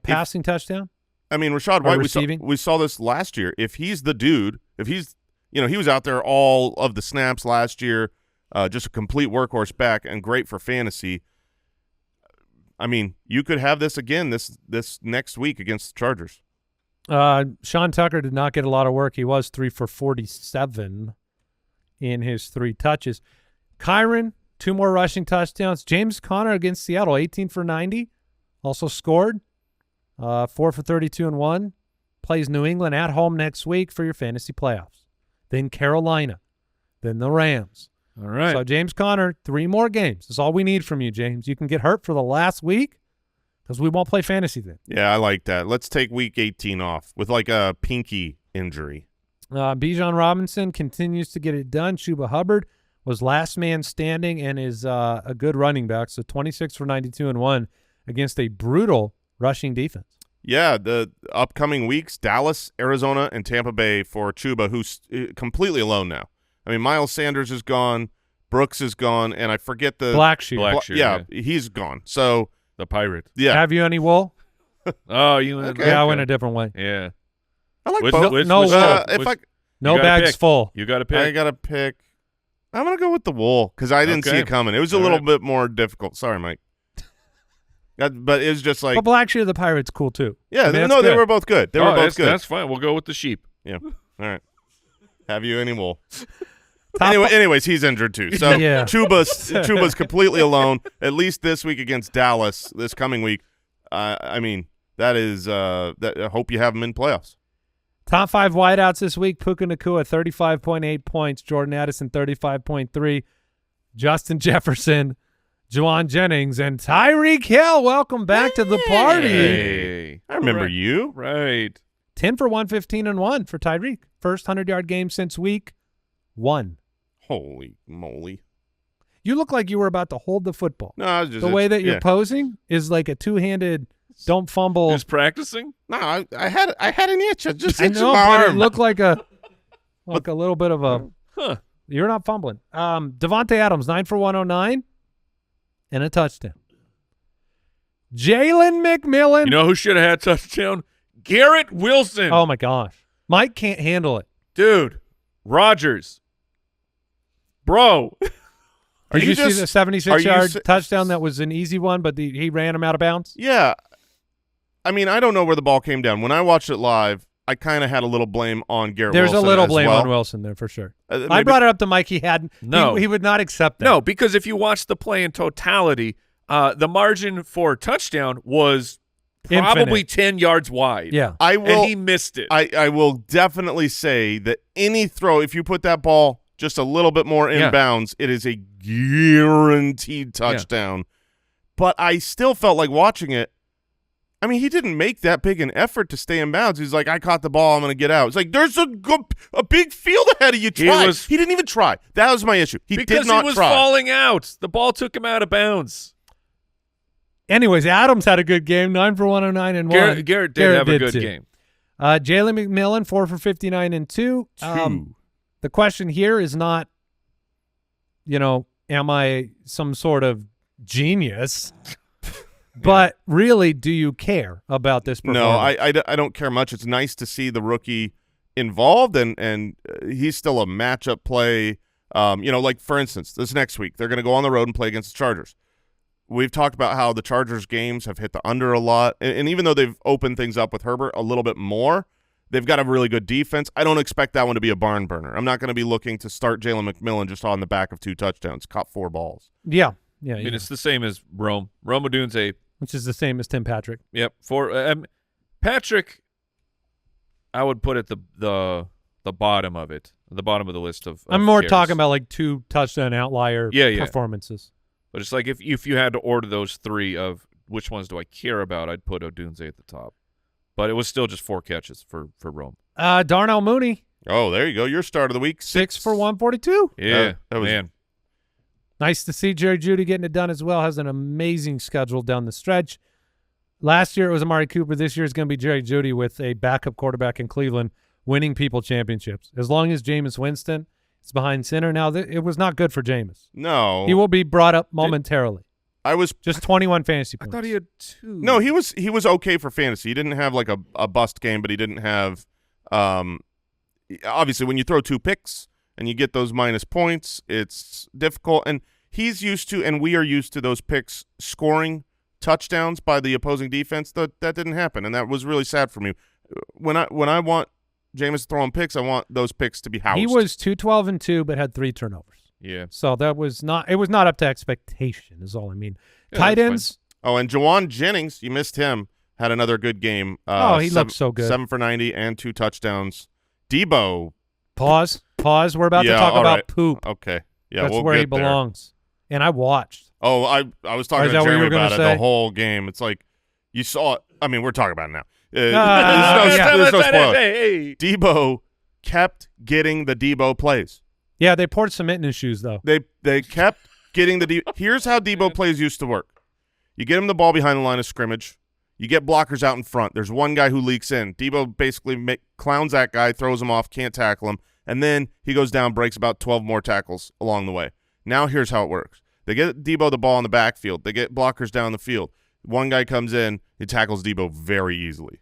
Passing touchdown. Rachaad White, we saw this last year. If he's the dude, if he's, he was out there all of the snaps last year, just a complete workhorse back and great for fantasy. I mean, you could have this again this next week against the Chargers. Sean Tucker did not get a lot of work. He was 3 for 47 in his 3 touches. Kyron, 2 more rushing touchdowns. James Conner against Seattle, 18 for 90. Also scored 4 for 32 and 1. Plays New England at home next week for your fantasy playoffs. Then Carolina. Then the Rams. All right. So James Conner, 3 more games. That's all we need from you, James. You can get hurt for the last week because we won't play fantasy then. Yeah, I like that. Let's take week 18 off with like a pinky injury. Bijan Robinson continues to get it done. Chuba Hubbard was last man standing and is a good running back. So 26 for 92 and 1 against a brutal rushing defense. Yeah, the upcoming weeks, Dallas, Arizona, and Tampa Bay for Chuba, who's completely alone now. I mean, Miles Sanders is gone, Brooks is gone, and I forget the Blackshear. Yeah, he's gone. So the Pirate. Yeah. Have you any wool? Oh, you went. Okay. Yeah, I went a different way. Yeah. I like Which- both. which- no which- wool. If I No gotta bags pick. full. You got to pick. I gotta pick, I'm gonna go with the wool because I didn't see Okay. it coming. It was a All little right. bit more difficult. Sorry, Mike. But it was just like, But Blackshear the Pirate's cool too. yeah, I mean, that's no, they good. were both good. They were both that's, good. That's fine. We'll go with the sheep. Yeah. All right. Have you any wool? Top- Anyways, he's injured too. So Yeah. Chuba's completely alone. At least this week against Dallas, this coming week. I mean, that is. That I hope you have him in playoffs. Top 5 wideouts this week. Puka Nacua, 35.8 points. Jordan Addison, 35.3. Justin Jefferson, Juwan Jennings, and Tyreek Hill. Welcome back to the party. Hey. I remember Right. you. Right. 10 for 115 and 1 for Tyreek. First 100-yard game since week 1. Holy moly! You look like you were about to hold the football. No, I was just The way that you're yeah. posing is like a two-handed don't fumble. Just practicing? No, I had an itch. I just I itched know, my but it arm. looked like a little bit of a Huh. You're not fumbling. Devontae Adams, 9 for 109 and a touchdown. Jalen McMillan. You know who should have had a touchdown? Garrett Wilson. Oh, my gosh. Mike can't handle it. Dude. Rodgers. Bro. Did you see just- the are you 76-yard touchdown that was an easy one, but he ran him out of bounds? Yeah. I mean, I don't know where the ball came down. When I watched it live, I kind of had a little blame on Garrett There's Wilson a little as blame well. on Wilson there for sure. I Maybe- brought it up to Mike. He hadn't. No. He would not accept that. No, because if you watch the play in totality, the margin for touchdown was probably Infinite. 10 yards wide. Yeah. I will. And he missed it. I will definitely say that any throw, if you put that ball just a little bit more Yeah. inbounds, it is a guaranteed touchdown. But I still felt like watching it. I mean, he didn't make that big an effort to stay in bounds. He's like, I caught the ball. I'm going to get out. It's like, there's a big field ahead of you. Try. He didn't even try. That was my issue. He because did not he was try. falling out. The ball took him out of bounds. Anyways, Adams had a good game, 9 for 109 and 1. Garrett did have a good too. game. Jalen McMillan, 4 for 59 and 2. The question here is not, am I some sort of genius? But really, do you care about this performance? No, I don't care much. It's nice to see the rookie involved, and he's still a matchup play. Like, for instance, this next week, they're going to go on the road and play against the Chargers. We've talked about how the Chargers games have hit the under a lot, and even though they've opened things up with Herbert a little bit more, they've got a really good defense. I don't expect that one to be a barn burner. I'm not going to be looking to start Jalen McMillan just on the back of 2 touchdowns, caught 4 balls. Yeah. I mean, it's the same as Rome. Rome Odunze. Which is the same as Tim Patrick. Yep. Patrick, I would put at the bottom of it, the bottom of the list of I'm more carries. talking about like 2 touchdown outlier performances. But it's like if you had to order those 3 of which ones do I care about, I'd put Odunze at the top. But it was still just 4 catches for Rome. Darnell Mooney, Oh, there you go. Your start of the week. 6 for 142. Yeah, that was- man. Nice to see Jerry Jeudy getting it done as well. Has an amazing schedule down the stretch. Last year it was Amari Cooper. This year it's going to be Jerry Jeudy with a backup quarterback in Cleveland winning people championships. As long as Jameis Winston is behind center. Now, it was not good for Jameis. No. He will be brought up momentarily. I was Just 21 fantasy I points. thought he had 2. No, he was okay for fantasy. He didn't have like a bust game, but he didn't have obviously when you throw 2 picks and you get those minus points, it's difficult. And he's used to, and we are used to those picks scoring touchdowns by the opposing defense, that didn't happen, and that was really sad for me. When I want Jameis throwing picks, I want those picks to be housed. He was 2-12-2, but had 3 turnovers. Yeah. So that was not. It was not up to expectation. Is all I mean. Yeah, Tight ends. Oh, and Jawan Jennings, you missed him. Had another good game. He looked so good. 7 for 90 and 2 touchdowns. Debo. Pause. We're about to talk about poop. Okay. Yeah, that's we'll where get he belongs. There. And I watched. Oh, I was talking to Jeremy about it the whole game. It's like you saw it. I mean, we're talking about it now. There's no spoiler. Hey. Debo kept getting the Debo plays. Yeah, they poured cement in his shoes, though. They kept getting the Debo. Here's how Debo plays used to work. You get him the ball behind the line of scrimmage. You get blockers out in front. There's one guy who leaks in. Debo basically clowns that guy, throws him off, can't tackle him, and then he goes down, breaks about 12 more tackles along the way. Now here's how it works. They get Debo the ball in the backfield. They get blockers down the field. One guy comes in, he tackles Debo very easily.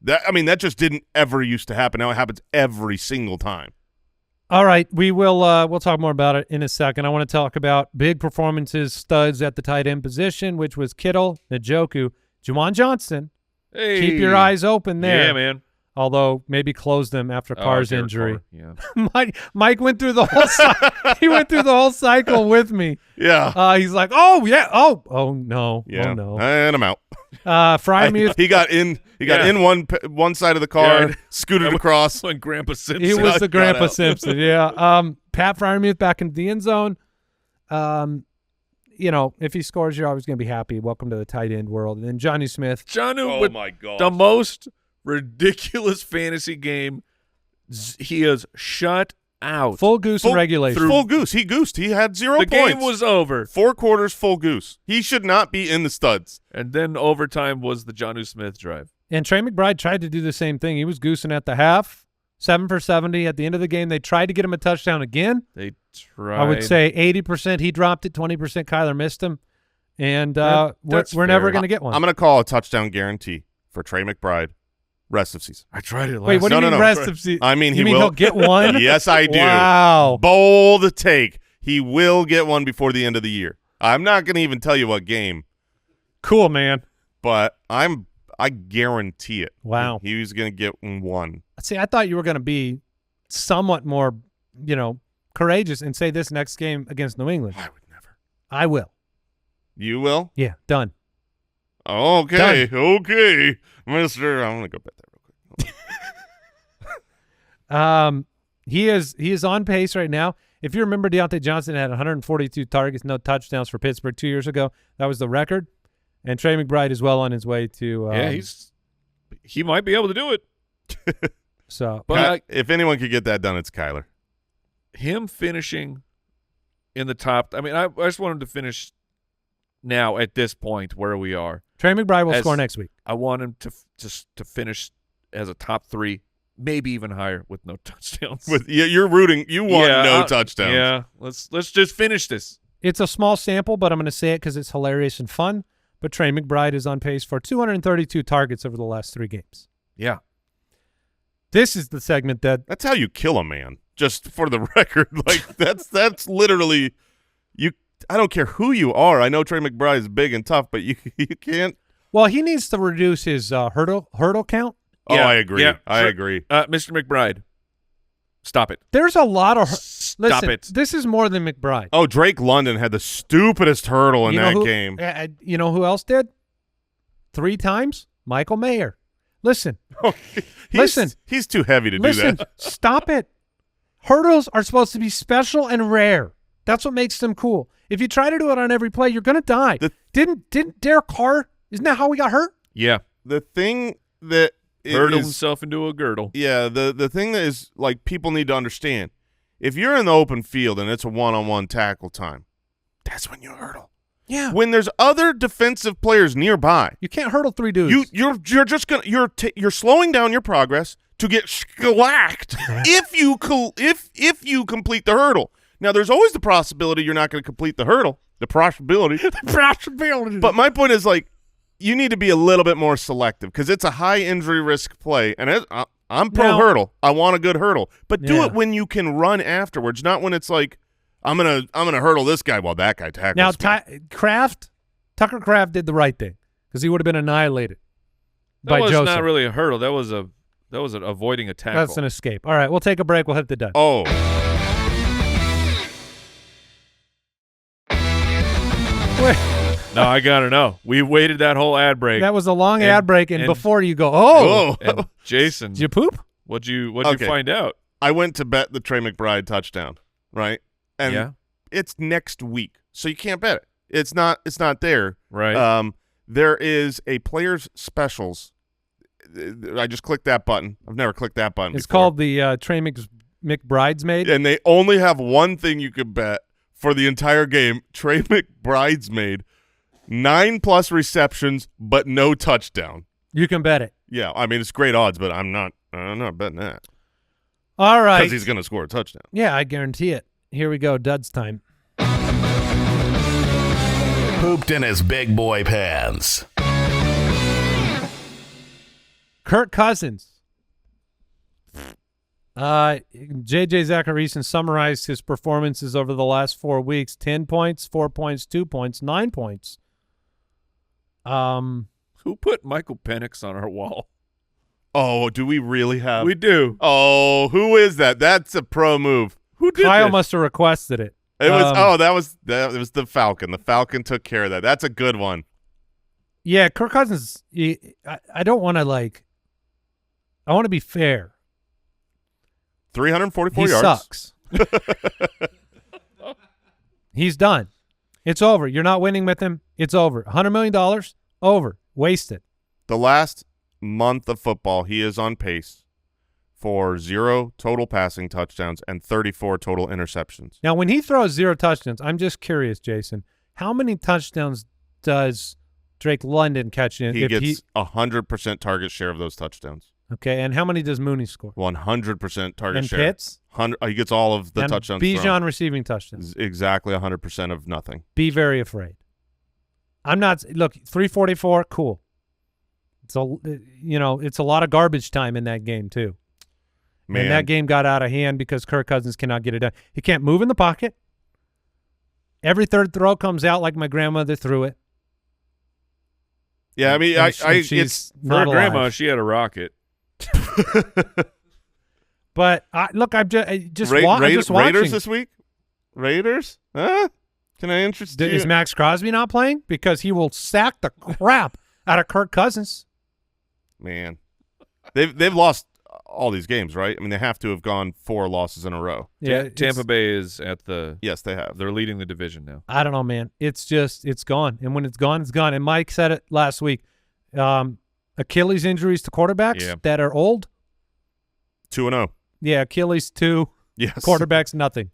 That just didn't ever used to happen. Now it happens every single time. All right, we'll talk more about it in a second. I want to talk about big performances, studs at the tight end position, which was Kittle, Njoku, Juwan Johnson. Hey. Keep your eyes open there. Yeah, man. Although maybe close them after Carr's injury. Yeah. Mike went through the whole he went through the whole cycle with me. Yeah. He's like, oh yeah, oh no, yeah. Oh no, and I'm out. Freiermuth. He got in one side of the car, scooted across. Like Grandpa Simpson. He was the Grandpa Simpson. Yeah. Pat Freiermuth back into the end zone. If he scores, you're always going to be happy. Welcome to the tight end world. And then Johnny Smith. Oh my God. The most ridiculous fantasy game. He is shut out. Full goose in regulation. Full goose. He goosed. He had 0 points. The game was over. 4 quarters, full goose. He should not be in the studs. And then overtime was the Jonnu Smith drive. And Trey McBride tried to do the same thing. He was goosing at the half, 7 for 70. At the end of the game, they tried to get him a touchdown again. They tried. I would say 80% he dropped it, 20% Kyler missed him. And we're never going to get one. I'm going to call a touchdown guarantee for Trey McBride rest of season. I tried it last. Wait, what do you mean rest of season? I mean, he'll get one? Yes, I do. Wow. Bold take. He will get one before the end of the year. I'm not going to even tell you what game. Cool, man. But I guarantee it. Wow. He was going to get one. See, I thought you were going to be somewhat more, courageous and say this next game against New England. I would never. I will. You will? Yeah, done. Okay, okay, mister. I'm going to go bet that real quick. He is on pace right now. If you remember, Deontay Johnson had 142 targets, no touchdowns for Pittsburgh 2 years ago. That was the record. And Trey McBride is well on his way to he might be able to do it. So, but if anyone could get that done, it's Kyler. Him finishing in the top. I mean, I just want him to finish now at this point where we are. Trey McBride will score next week. I want him to finish as a top 3, maybe even higher with no touchdowns. You're rooting. You want no touchdowns. Yeah, let's just finish this. It's a small sample, but I'm going to say it because it's hilarious and fun. But Trey McBride is on pace for 232 targets over the last 3 games. Yeah. This is the segment that's how you kill a man. Just for the record, like that's literally you. I don't care who you are. I know Trey McBride is big and tough, but you can't. Well, he needs to reduce his hurdle count. Oh, yeah, I agree. Yeah, I agree. Mr. McBride, stop it. There's a lot of stop it. This is more than McBride. Oh, Drake London had the stupidest hurdle in that game. You know who else did? 3 times? Michael Mayer. Listen. He's too heavy to do that. Stop it. Hurdles are supposed to be special and rare. That's what makes them cool. If you try to do it on every play, you're going to die. Didn't Derek Carr, isn't that how he got hurt? Yeah. The thing that hurdled himself into a girdle. Yeah, the thing that is, like, people need to understand, if you're in the open field and it's a one-on-one tackle time, that's when you hurdle. Yeah. When there's other defensive players nearby, you can't hurdle 3 dudes. You're just gonna you're slowing down your progress to get shellacked if you complete the hurdle. Now, there's always the possibility you're not going to complete the hurdle. The possibility. But my point is, like, you need to be a little bit more selective because it's a high injury risk play, and I'm pro hurdle. I want a good hurdle, but do it when you can run afterwards, not when it's like I'm gonna hurdle this guy while that guy tackles. Now, Kraft, Tucker Kraft did the right thing because he would have been annihilated by That was Joseph. not really a hurdle. That was an avoiding a tackle. That's an escape. All right, we'll take a break. We'll hit the done. Oh. No, I got to know. We waited that whole ad break. That was a long ad break, and before you go, and Jason, did you poop? What'd you Okay. find out? I went to bet the Trey McBride touchdown, right? And it's next week, so you can't bet it. It's not there. Right. There is a players specials. I just clicked that button. I've never clicked that button It's before. called the Trey McBridesmaid. And they only have one thing you could bet for the entire game. Trey McBridesmaid, 9+ receptions, but no touchdown. You can bet it. Yeah, I mean, it's great odds, but I'm not betting that. All right. Because he's going to score a touchdown. Yeah, I guarantee it. Here we go. Duds time. Pooped in his big boy pants. Kirk Cousins. J.J. Zacharyson summarized his performances over the last 4 weeks. 10 points, 4 points, 2 points, 9 points. Who put Michael Penix on our wall? Oh, do we really have? We do. Oh, who is that? That's a pro move. Who did Kyle this? must have requested it. It was it was the Falcon. The Falcon took care of that. That's a good one. Yeah, Kirk Cousins, I don't want to I want to be fair. 344 He yards. sucks. He's done. It's over. You're not winning with him. It's over. $100 million, over. Wasted. The last month of football, he is on pace for 0 total passing touchdowns and 34 total interceptions. Now, when he throws 0 touchdowns, I'm just curious, Jason, how many touchdowns does Drake London catch in? He gets 100% target share of those touchdowns. Okay, and how many does Mooney score? 100% target And share. Pitts? He gets all of the and touchdowns. Bijan receiving touchdowns. Exactly 100% of nothing. Be very afraid. I'm not – look, 344, cool. It's a lot of garbage time in that game too. Man. And that game got out of hand because Kirk Cousins cannot get it done. He can't move in the pocket. Every third throw comes out like my grandmother threw it. Yeah, I mean, she's For not her grandma, alive. she had a rocket. But look, I'm just watching. Raiders this week? Raiders? Huh? Can I interest you? Is Max Crosby not playing? Because he will sack the crap out of Kirk Cousins. Man, they've lost all these games, right? I mean, they have to have gone 4 losses in a row. Yeah, Tampa Bay is at the – Yes, they have. they're leading the division now. I don't know, man. It's gone. And when it's gone, it's gone. And Mike said it last week. Achilles injuries to quarterbacks that are old. 2-0. Yeah, Achilles 2. Yes. Quarterbacks nothing.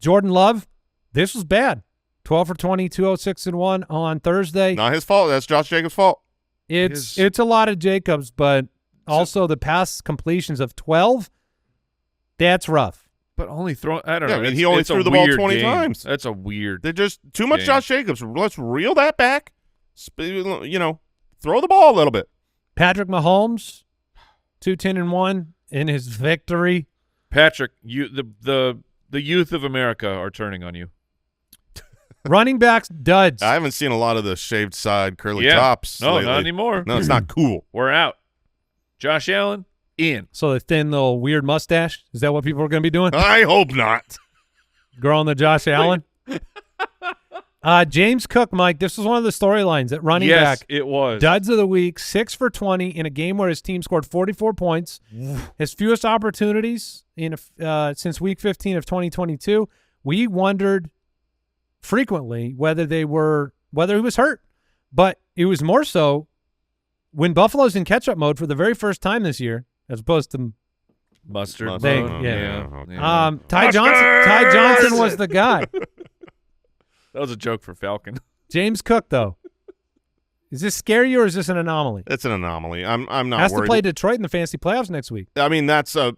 Jordan Love, this was bad. 12 for 20, 206-1 on Thursday. Not his fault. That's Josh Jacobs' fault. It's a lot of Jacobs, but also the pass completions of 12. That's rough. But only throw – I don't Yeah, know. I mean, he only it's a threw the ball weird 20 game. times. That's a weird They're just too much game. Josh Jacobs. Let's reel that back. Throw the ball a little bit. Patrick Mahomes, 2-10-1 in his victory. Patrick, the youth of America are turning on you. Running backs, duds. I haven't seen a lot of the shaved side curly tops. No, lately. not anymore. No, it's not cool. We're out. Josh Allen, in. So the thin little weird mustache, is that what people are going to be doing? I hope not. Growing the Josh Allen? James Cook, Mike, this was one of the storylines at running back. Yes, it was. Duds of the week, 6 for 20 in a game where his team scored 44 points. His fewest opportunities since week 15 of 2022. We wondered frequently whether he was hurt, but it was more so when Buffalo's in catch-up mode for the very first time this year, as opposed to Mustard. They- Mustard. yeah. Ty Johnson was the guy. That was a joke for Falcon. James Cook, though. Is this scary or is this an anomaly? It's an anomaly. I'm not Has worried. to play Detroit in the fantasy playoffs next week. I mean, that's a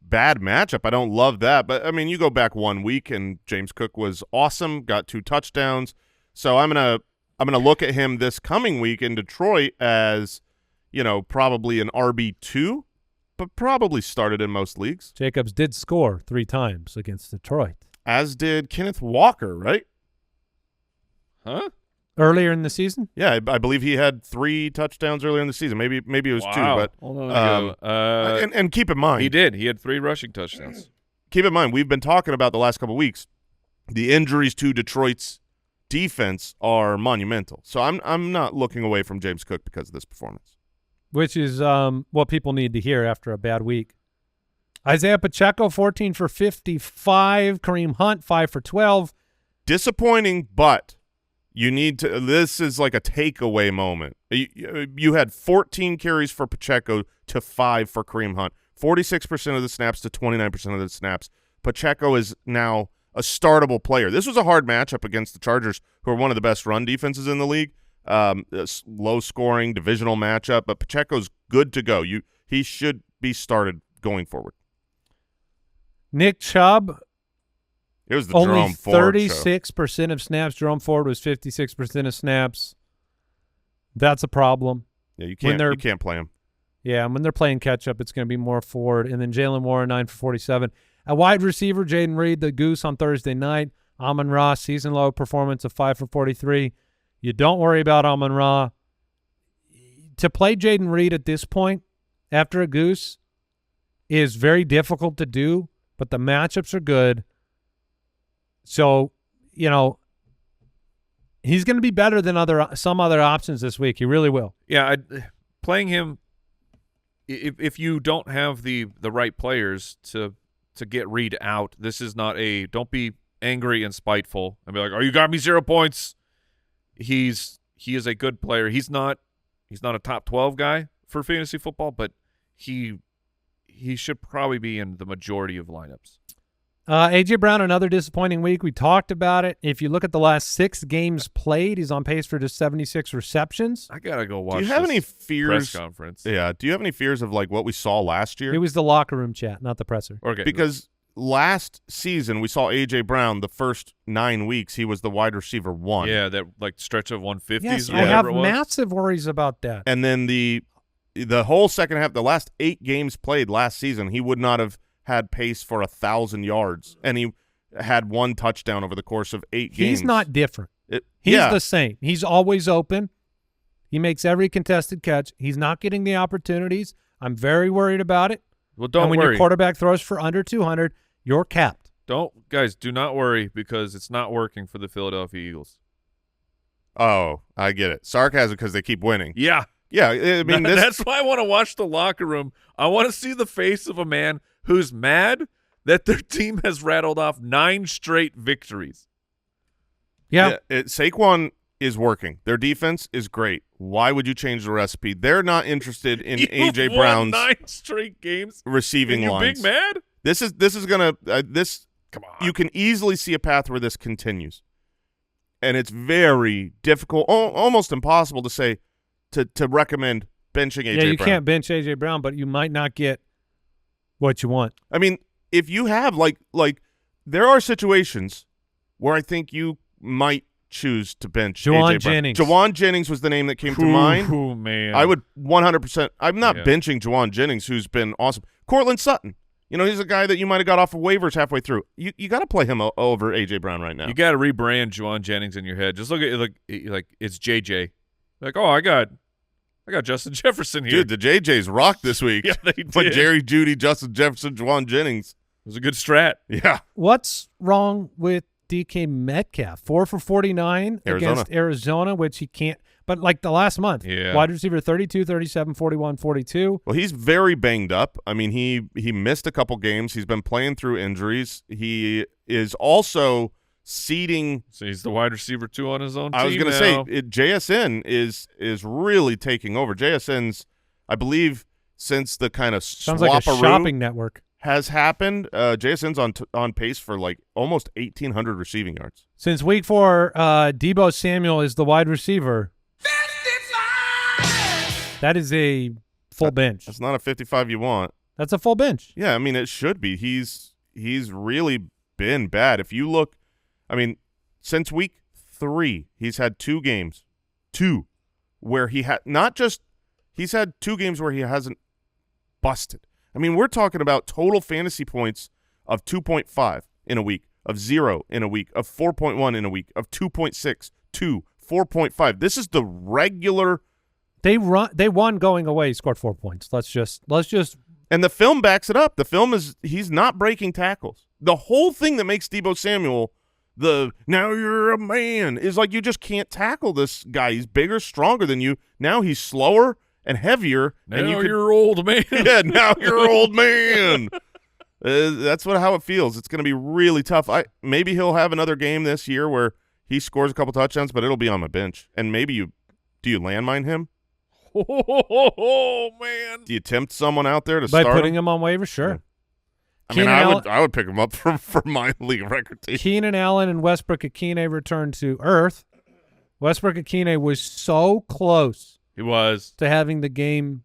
bad matchup. I don't love that. But, I mean, you go back 1 week, and James Cook was awesome, got 2 touchdowns. So I'm gonna look at him this coming week in Detroit as, probably an RB2, but probably started in most leagues. Jacobs did score 3 times against Detroit. As did Kenneth Walker, right? Huh? Earlier in the season? Yeah, I believe he had 3 touchdowns earlier in the season. Maybe it was 2, but hold on and keep in mind he did. He had 3 rushing touchdowns. Keep in mind, we've been talking about the last couple of weeks. The injuries to Detroit's defense are monumental. So I'm not looking away from James Cook because of this performance. Which is what people need to hear after a bad week. Isaiah Pacheco, 14 for 55. Kareem Hunt, 5 for 12. Disappointing, but you need to – this is like a takeaway moment. You had 14 carries for Pacheco to 5 for Kareem Hunt, 46% of the snaps to 29% of the snaps. Pacheco is now a startable player. This was a hard matchup against the Chargers, who are one of the best run defenses in the league. Low-scoring, divisional matchup, but Pacheco's good to go. He should be started going forward. Nick Chubb, it was the only Jerome Ford 36% of snaps. Jerome Ford was 56% of snaps. That's a problem. Yeah, you can't play him. Yeah, and when they're playing catch-up, it's going to be more Ford. And then Jalen Warren, 9 for 47. At wide receiver, Jaden Reed, the Goose on Thursday night. Amon-Ra, season-low performance of 5 for 43. You don't worry about Amon-Ra. To play Jaden Reed at this point, after a Goose, is very difficult to do, but the matchups are good. So, you know, he's going to be better than some other options this week. He really will. Yeah, playing him, if you don't have the right players to get Reed out, this is not a – don't be angry and spiteful and be like, oh, you got me 0 points. He is a good player. He's not a top 12 guy for fantasy football, but he should probably be in the majority of lineups. A.J. Brown, another disappointing week. We talked about it. If you look at the last 6 games played, he's on pace for just 76 receptions. I got to go watch Do you have any fears, press conference. Yeah. Do you have any fears of like what we saw last year? It was the locker room chat, not the presser. Okay. Because last season we saw A.J. Brown the first 9 weeks. He was the wide receiver 1. Yeah, that like stretch of 150s. Yes, or I have whatever it was. massive worries about that. And then the whole second half, the last 8 games played last season, he would not have had pace for 1,000 yards, and he had 1 touchdown over the course of 8 games. He's not different. He's yeah. the same. He's always open. He makes every contested catch. He's not getting the opportunities. I'm very worried about it. Well, don't and when worry. your quarterback throws for under 200, you're capped. Guys, do not worry because it's not working for the Philadelphia Eagles. Oh, I get it. Sarcasm because they keep winning. Yeah. Yeah, I mean that's why I want to watch the locker room. I want to see the face of a man who's mad that their team has rattled off 9 straight victories. Yeah. Saquon is working. Their defense is great. Why would you change the recipe? They're not interested in A.J. Brown's 9 straight games receiving and lines. You big mad? This is gonna Come on. You can easily see a path where this continues, and it's very difficult, almost impossible to say to recommend benching A.J. Brown. Yeah, you can't bench A.J. Brown, but you might not get what you want. I mean, if you have like there are situations where I think you might choose to bench Juwan A.J. Brown. Jennings. Juwan Jennings was the name that came to mind. Oh, man. I would 100%. I'm not benching Juwan Jennings, who's been awesome. Cortland Sutton. You know, he's a guy that you might have got off of waivers halfway through. You got to play him over A.J. Brown right now. You got to rebrand Juwan Jennings in your head. Just look at it like it's JJ. Like, oh, I got Justin Jefferson here. Dude, the JJs rocked this week. Yeah, they did. Like Jerry Jeudy, Justin Jefferson, Juwan Jennings. It was a good strat. Yeah. What's wrong with DK Metcalf? 4 for 49 against Arizona, which he can't. But like the last month, wide receiver 32, 37, 41, 42. Well, he's very banged up. I mean, he missed a couple games. He's been playing through injuries. He is also seeding. So he's the wide receiver 2 on his own team. I was going to say JSN is really taking over. JSN's, I believe, since the kind of sounds like a shopping network has happened, JSN's on pace for like almost 1,800 receiving yards. Since week 4, Deebo Samuel is the wide receiver. 55! That is a full bench. That's not a 55 you want. That's a full bench. Yeah, I mean, it should be. He's really been bad. If you look, I mean, since week 3, he's had 2 games, where he had he's had 2 games where he hasn't busted. I mean, we're talking about total fantasy points of 2.5 in a week, of 0 in a week, of 4.1 in a week, of 2.6, 2, 4.5. This is the regular. They won going away. He scored 4 points. Let's just. And the film backs it up. The film he's not breaking tackles. The whole thing that makes Deebo Samuel now you're a man is like you just can't tackle this guy. He's bigger, stronger than you. Now he's slower and heavier. Now you're old man. Yeah, now you're old man. That's how it feels. It's going to be really tough. Maybe he'll have another game this year where he scores a couple touchdowns, but it'll be on my bench. And maybe do you landmine him? Oh man! Do you tempt someone out there to by start putting him on waiver? Sure. Yeah. I would pick him up for my league record team. Keenan Allen and Westbrook Akine returned to earth. Westbrook Akine was so close. He was to having the game.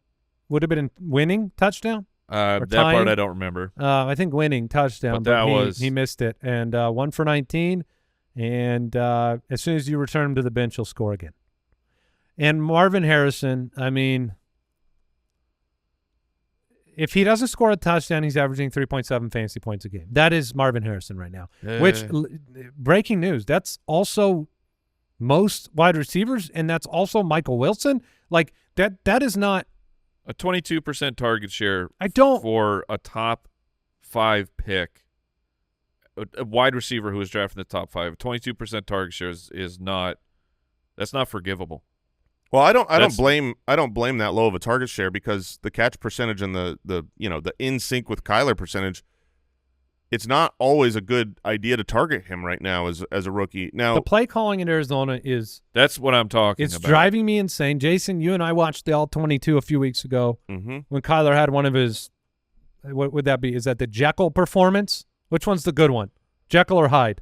Would have been winning touchdown. That part I don't remember. I think winning touchdown, but he missed it. And 1 for 19. And as soon as you return him to the bench, he'll score again. And Marvin Harrison, I mean, if he doesn't score a touchdown, he's averaging 3.7 fantasy points a game. That is Marvin Harrison right now. Which, breaking news, that's also most wide receivers, and that's also Michael Wilson. Like, that is not a 22% target share. For a top 5 pick, a wide receiver who was drafted in the top 5. 22% target share is not. That's not forgivable. Well, I don't blame that low of a target share because the catch percentage and the in sync with Kyler percentage, it's not always a good idea to target him right now as a rookie. Now the play calling in Arizona that's what I'm talking about. It's driving me insane. Jason, you and I watched the All-22 a few weeks ago when Kyler had one of his. What would that be? Is that the Jekyll performance? Which one's the good one? Jekyll or Hyde?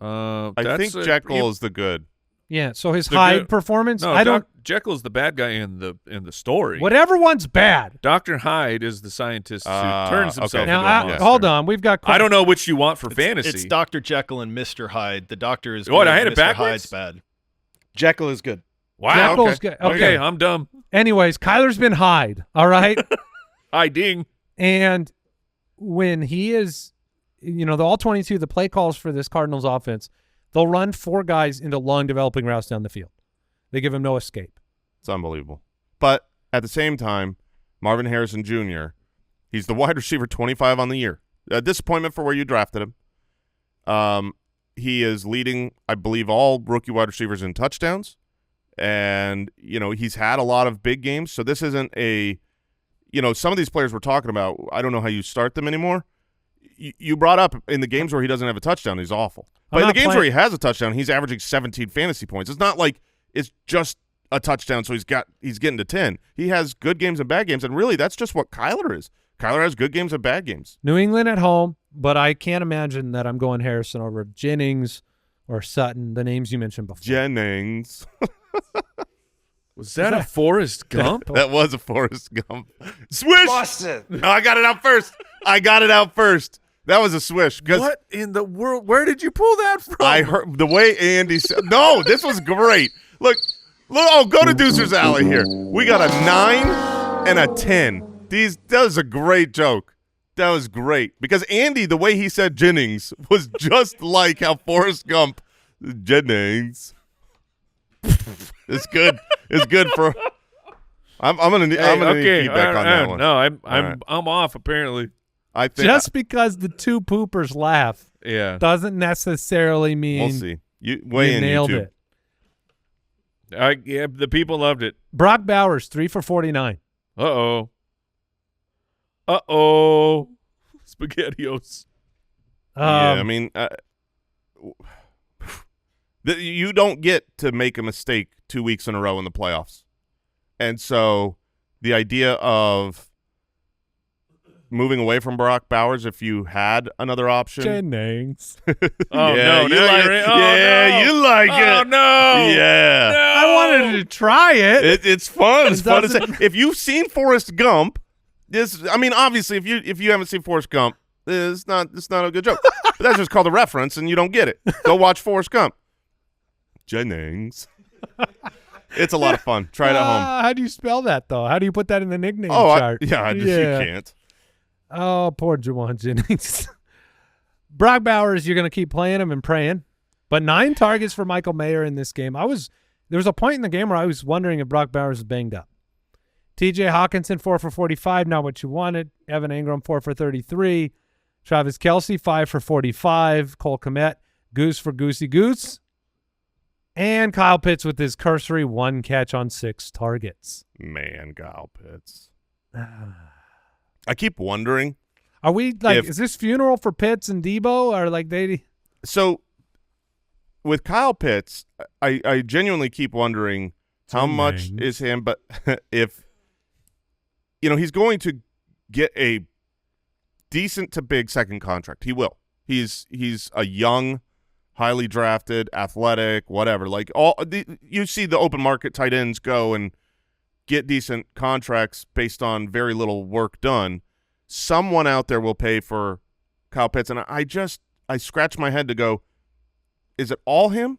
I think Jekyll is the good. Yeah, so his Hyde performance, no, Jekyll is the bad guy in the story. Whatever one's bad. Dr. Hyde is the scientist who turns himself into a monster. Hold on, we've got. I don't know which you want for fantasy. It's Dr. Jekyll and Mr. Hyde. The doctor is what? good, I had it Mr. backwards. Hyde's bad. Jekyll is good. Wow. Jekyll's good. Okay, I'm dumb. Anyways, Kyler's been Hyde. All right. Hiding. And when he is, the All-22, the play calls for this Cardinals offense. They'll run 4 guys into long developing routes down the field. They give him no escape. It's unbelievable. But at the same time, Marvin Harrison Jr., he's the wide receiver 25 on the year. A disappointment for where you drafted him. He is leading, I believe, all rookie wide receivers in touchdowns. And, he's had a lot of big games. So this isn't some of these players we're talking about, I don't know how you start them anymore. You brought up in the games where he doesn't have a touchdown, he's awful. But in the games where he has a touchdown, he's averaging 17 fantasy points. It's not like it's just a touchdown, so he's getting to 10. He has good games and bad games, and really that's just what Kyler is. Kyler has good games and bad games. New England at home, but I can't imagine that I'm going Harrison over Jennings or Sutton, the names you mentioned before. Jennings. Was that a Forrest Gump? That was a Forrest Gump. Swish! Busted. No, I got it out first. That was a swish. What in the world? Where did you pull that from? I heard the way Andy said. No, this was great. Look. Oh, go to Deucer's Alley here. We got a 9 and a 10. That was a great joke. That was great. Because Andy, the way he said Jennings was just like how Forrest Gump, Jennings. It's good. It's good for. I'm gonna need feedback on that one. No, I'm off apparently. I think just because the 2 poopers laugh, doesn't necessarily mean we'll see. You nailed YouTube. it. The people loved it. Brock Bowers 3 for 49. Uh-oh. SpaghettiOs. I mean, you don't get to make a mistake 2 weeks in a row in the playoffs. And so the idea of moving away from Brock Bowers if you had another option. Jennings. You like it. You like it. Oh, no. Yeah. No. I wanted to try it. It's fun. It's fun to say. If you've seen Forrest Gump, obviously, if you haven't seen Forrest Gump, it's not a good joke. But that's just called a reference, and you don't get it. Go watch Forrest Gump. Jennings. It's a lot of fun. Try it at home. How do you spell that, though? How do you put that in the nickname chart? You can't. Oh, poor Juwan Jennings. Brock Bowers, you're going to keep playing him and praying. But 9 targets for Michael Mayer in this game. I was There was a point in the game where I was wondering if Brock Bowers was banged up. TJ Hawkinson, 4 for 45, not what you wanted. Evan Ingram, 4 for 33. Travis Kelce, 5 for 45. Cole Kmet, goose for Goosey Goose. And Kyle Pitts with his cursory 1 catch on 6 targets. Man, Kyle Pitts. I keep wondering. Are we like, is this funeral for Pitts and Debo? Or like they. So with Kyle Pitts, I genuinely keep wondering how much is him, but if, he's going to get a decent to big second contract. He will. He's a young, highly drafted, athletic, whatever. Like you see the open market tight ends go and get decent contracts based on very little work done. Someone out there will pay for Kyle Pitts, and I scratch my head to go, is it all him?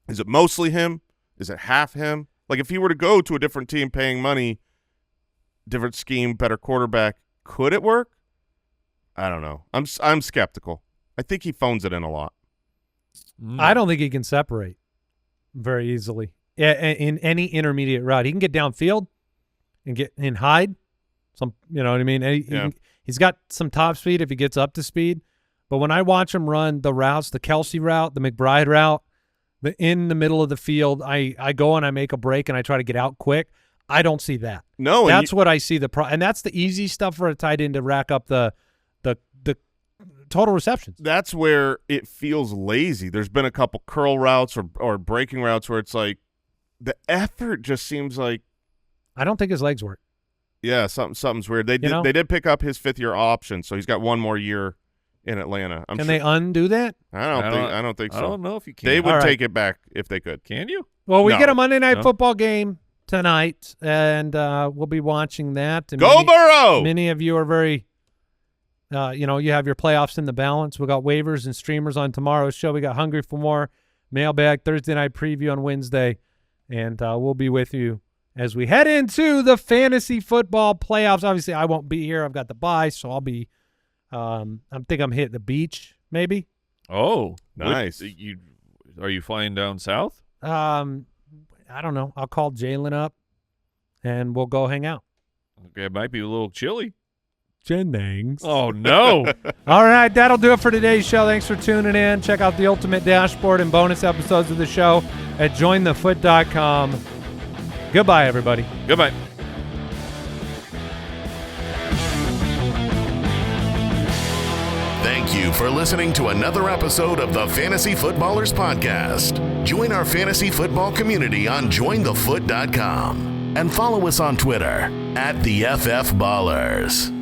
Is it mostly him? Is it half him? Like if he were to go to a different team paying money, different scheme, better quarterback, could it work? I don't know. I'm skeptical. I think he phones it in a lot. I don't think he can separate very easily in any intermediate route. He can get downfield and hide. Some, you know what I mean? He's got some top speed if he gets up to speed. But when I watch him run the routes, the Kelce route, the McBride route, in the middle of the field, I go and I make a break and I try to get out quick. I don't see that. No, that's what I see and that's the easy stuff for a tight end to rack up the total receptions. That's where it feels lazy. There's been a couple curl routes or breaking routes where it's like the effort just seems like I don't think his legs work. Yeah, something's weird. They did pick up his 5th-year option, so he's got 1 more year in Atlanta. Can they undo that? I don't think so. I don't know if you can. They would take it back if they could. Can you? Well, we get a Monday Night Football game tonight, and we'll be watching that. And Go Burrow! Many of you are very, you have your playoffs in the balance. We got waivers and streamers on tomorrow's show. We got Hungry for More, Mailbag, Thursday Night Preview on Wednesday, and we'll be with you as we head into the fantasy football playoffs. Obviously, I won't be here. I've got the bye, so I'll be I think I'm hitting the beach, maybe. Oh, nice. Are you flying down south? I don't know. I'll call Jalen up, and we'll go hang out. Okay, it might be a little chilly. Jennings. Oh, no. All right, that'll do it for today's show. Thanks for tuning in. Check out the Ultimate Dashboard and bonus episodes of the show at jointhefoot.com. Goodbye, everybody. Goodbye. Thank you for listening to another episode of the Fantasy Footballers Podcast. Join our fantasy football community on jointhefoot.com and follow us on Twitter @TheFFBallers.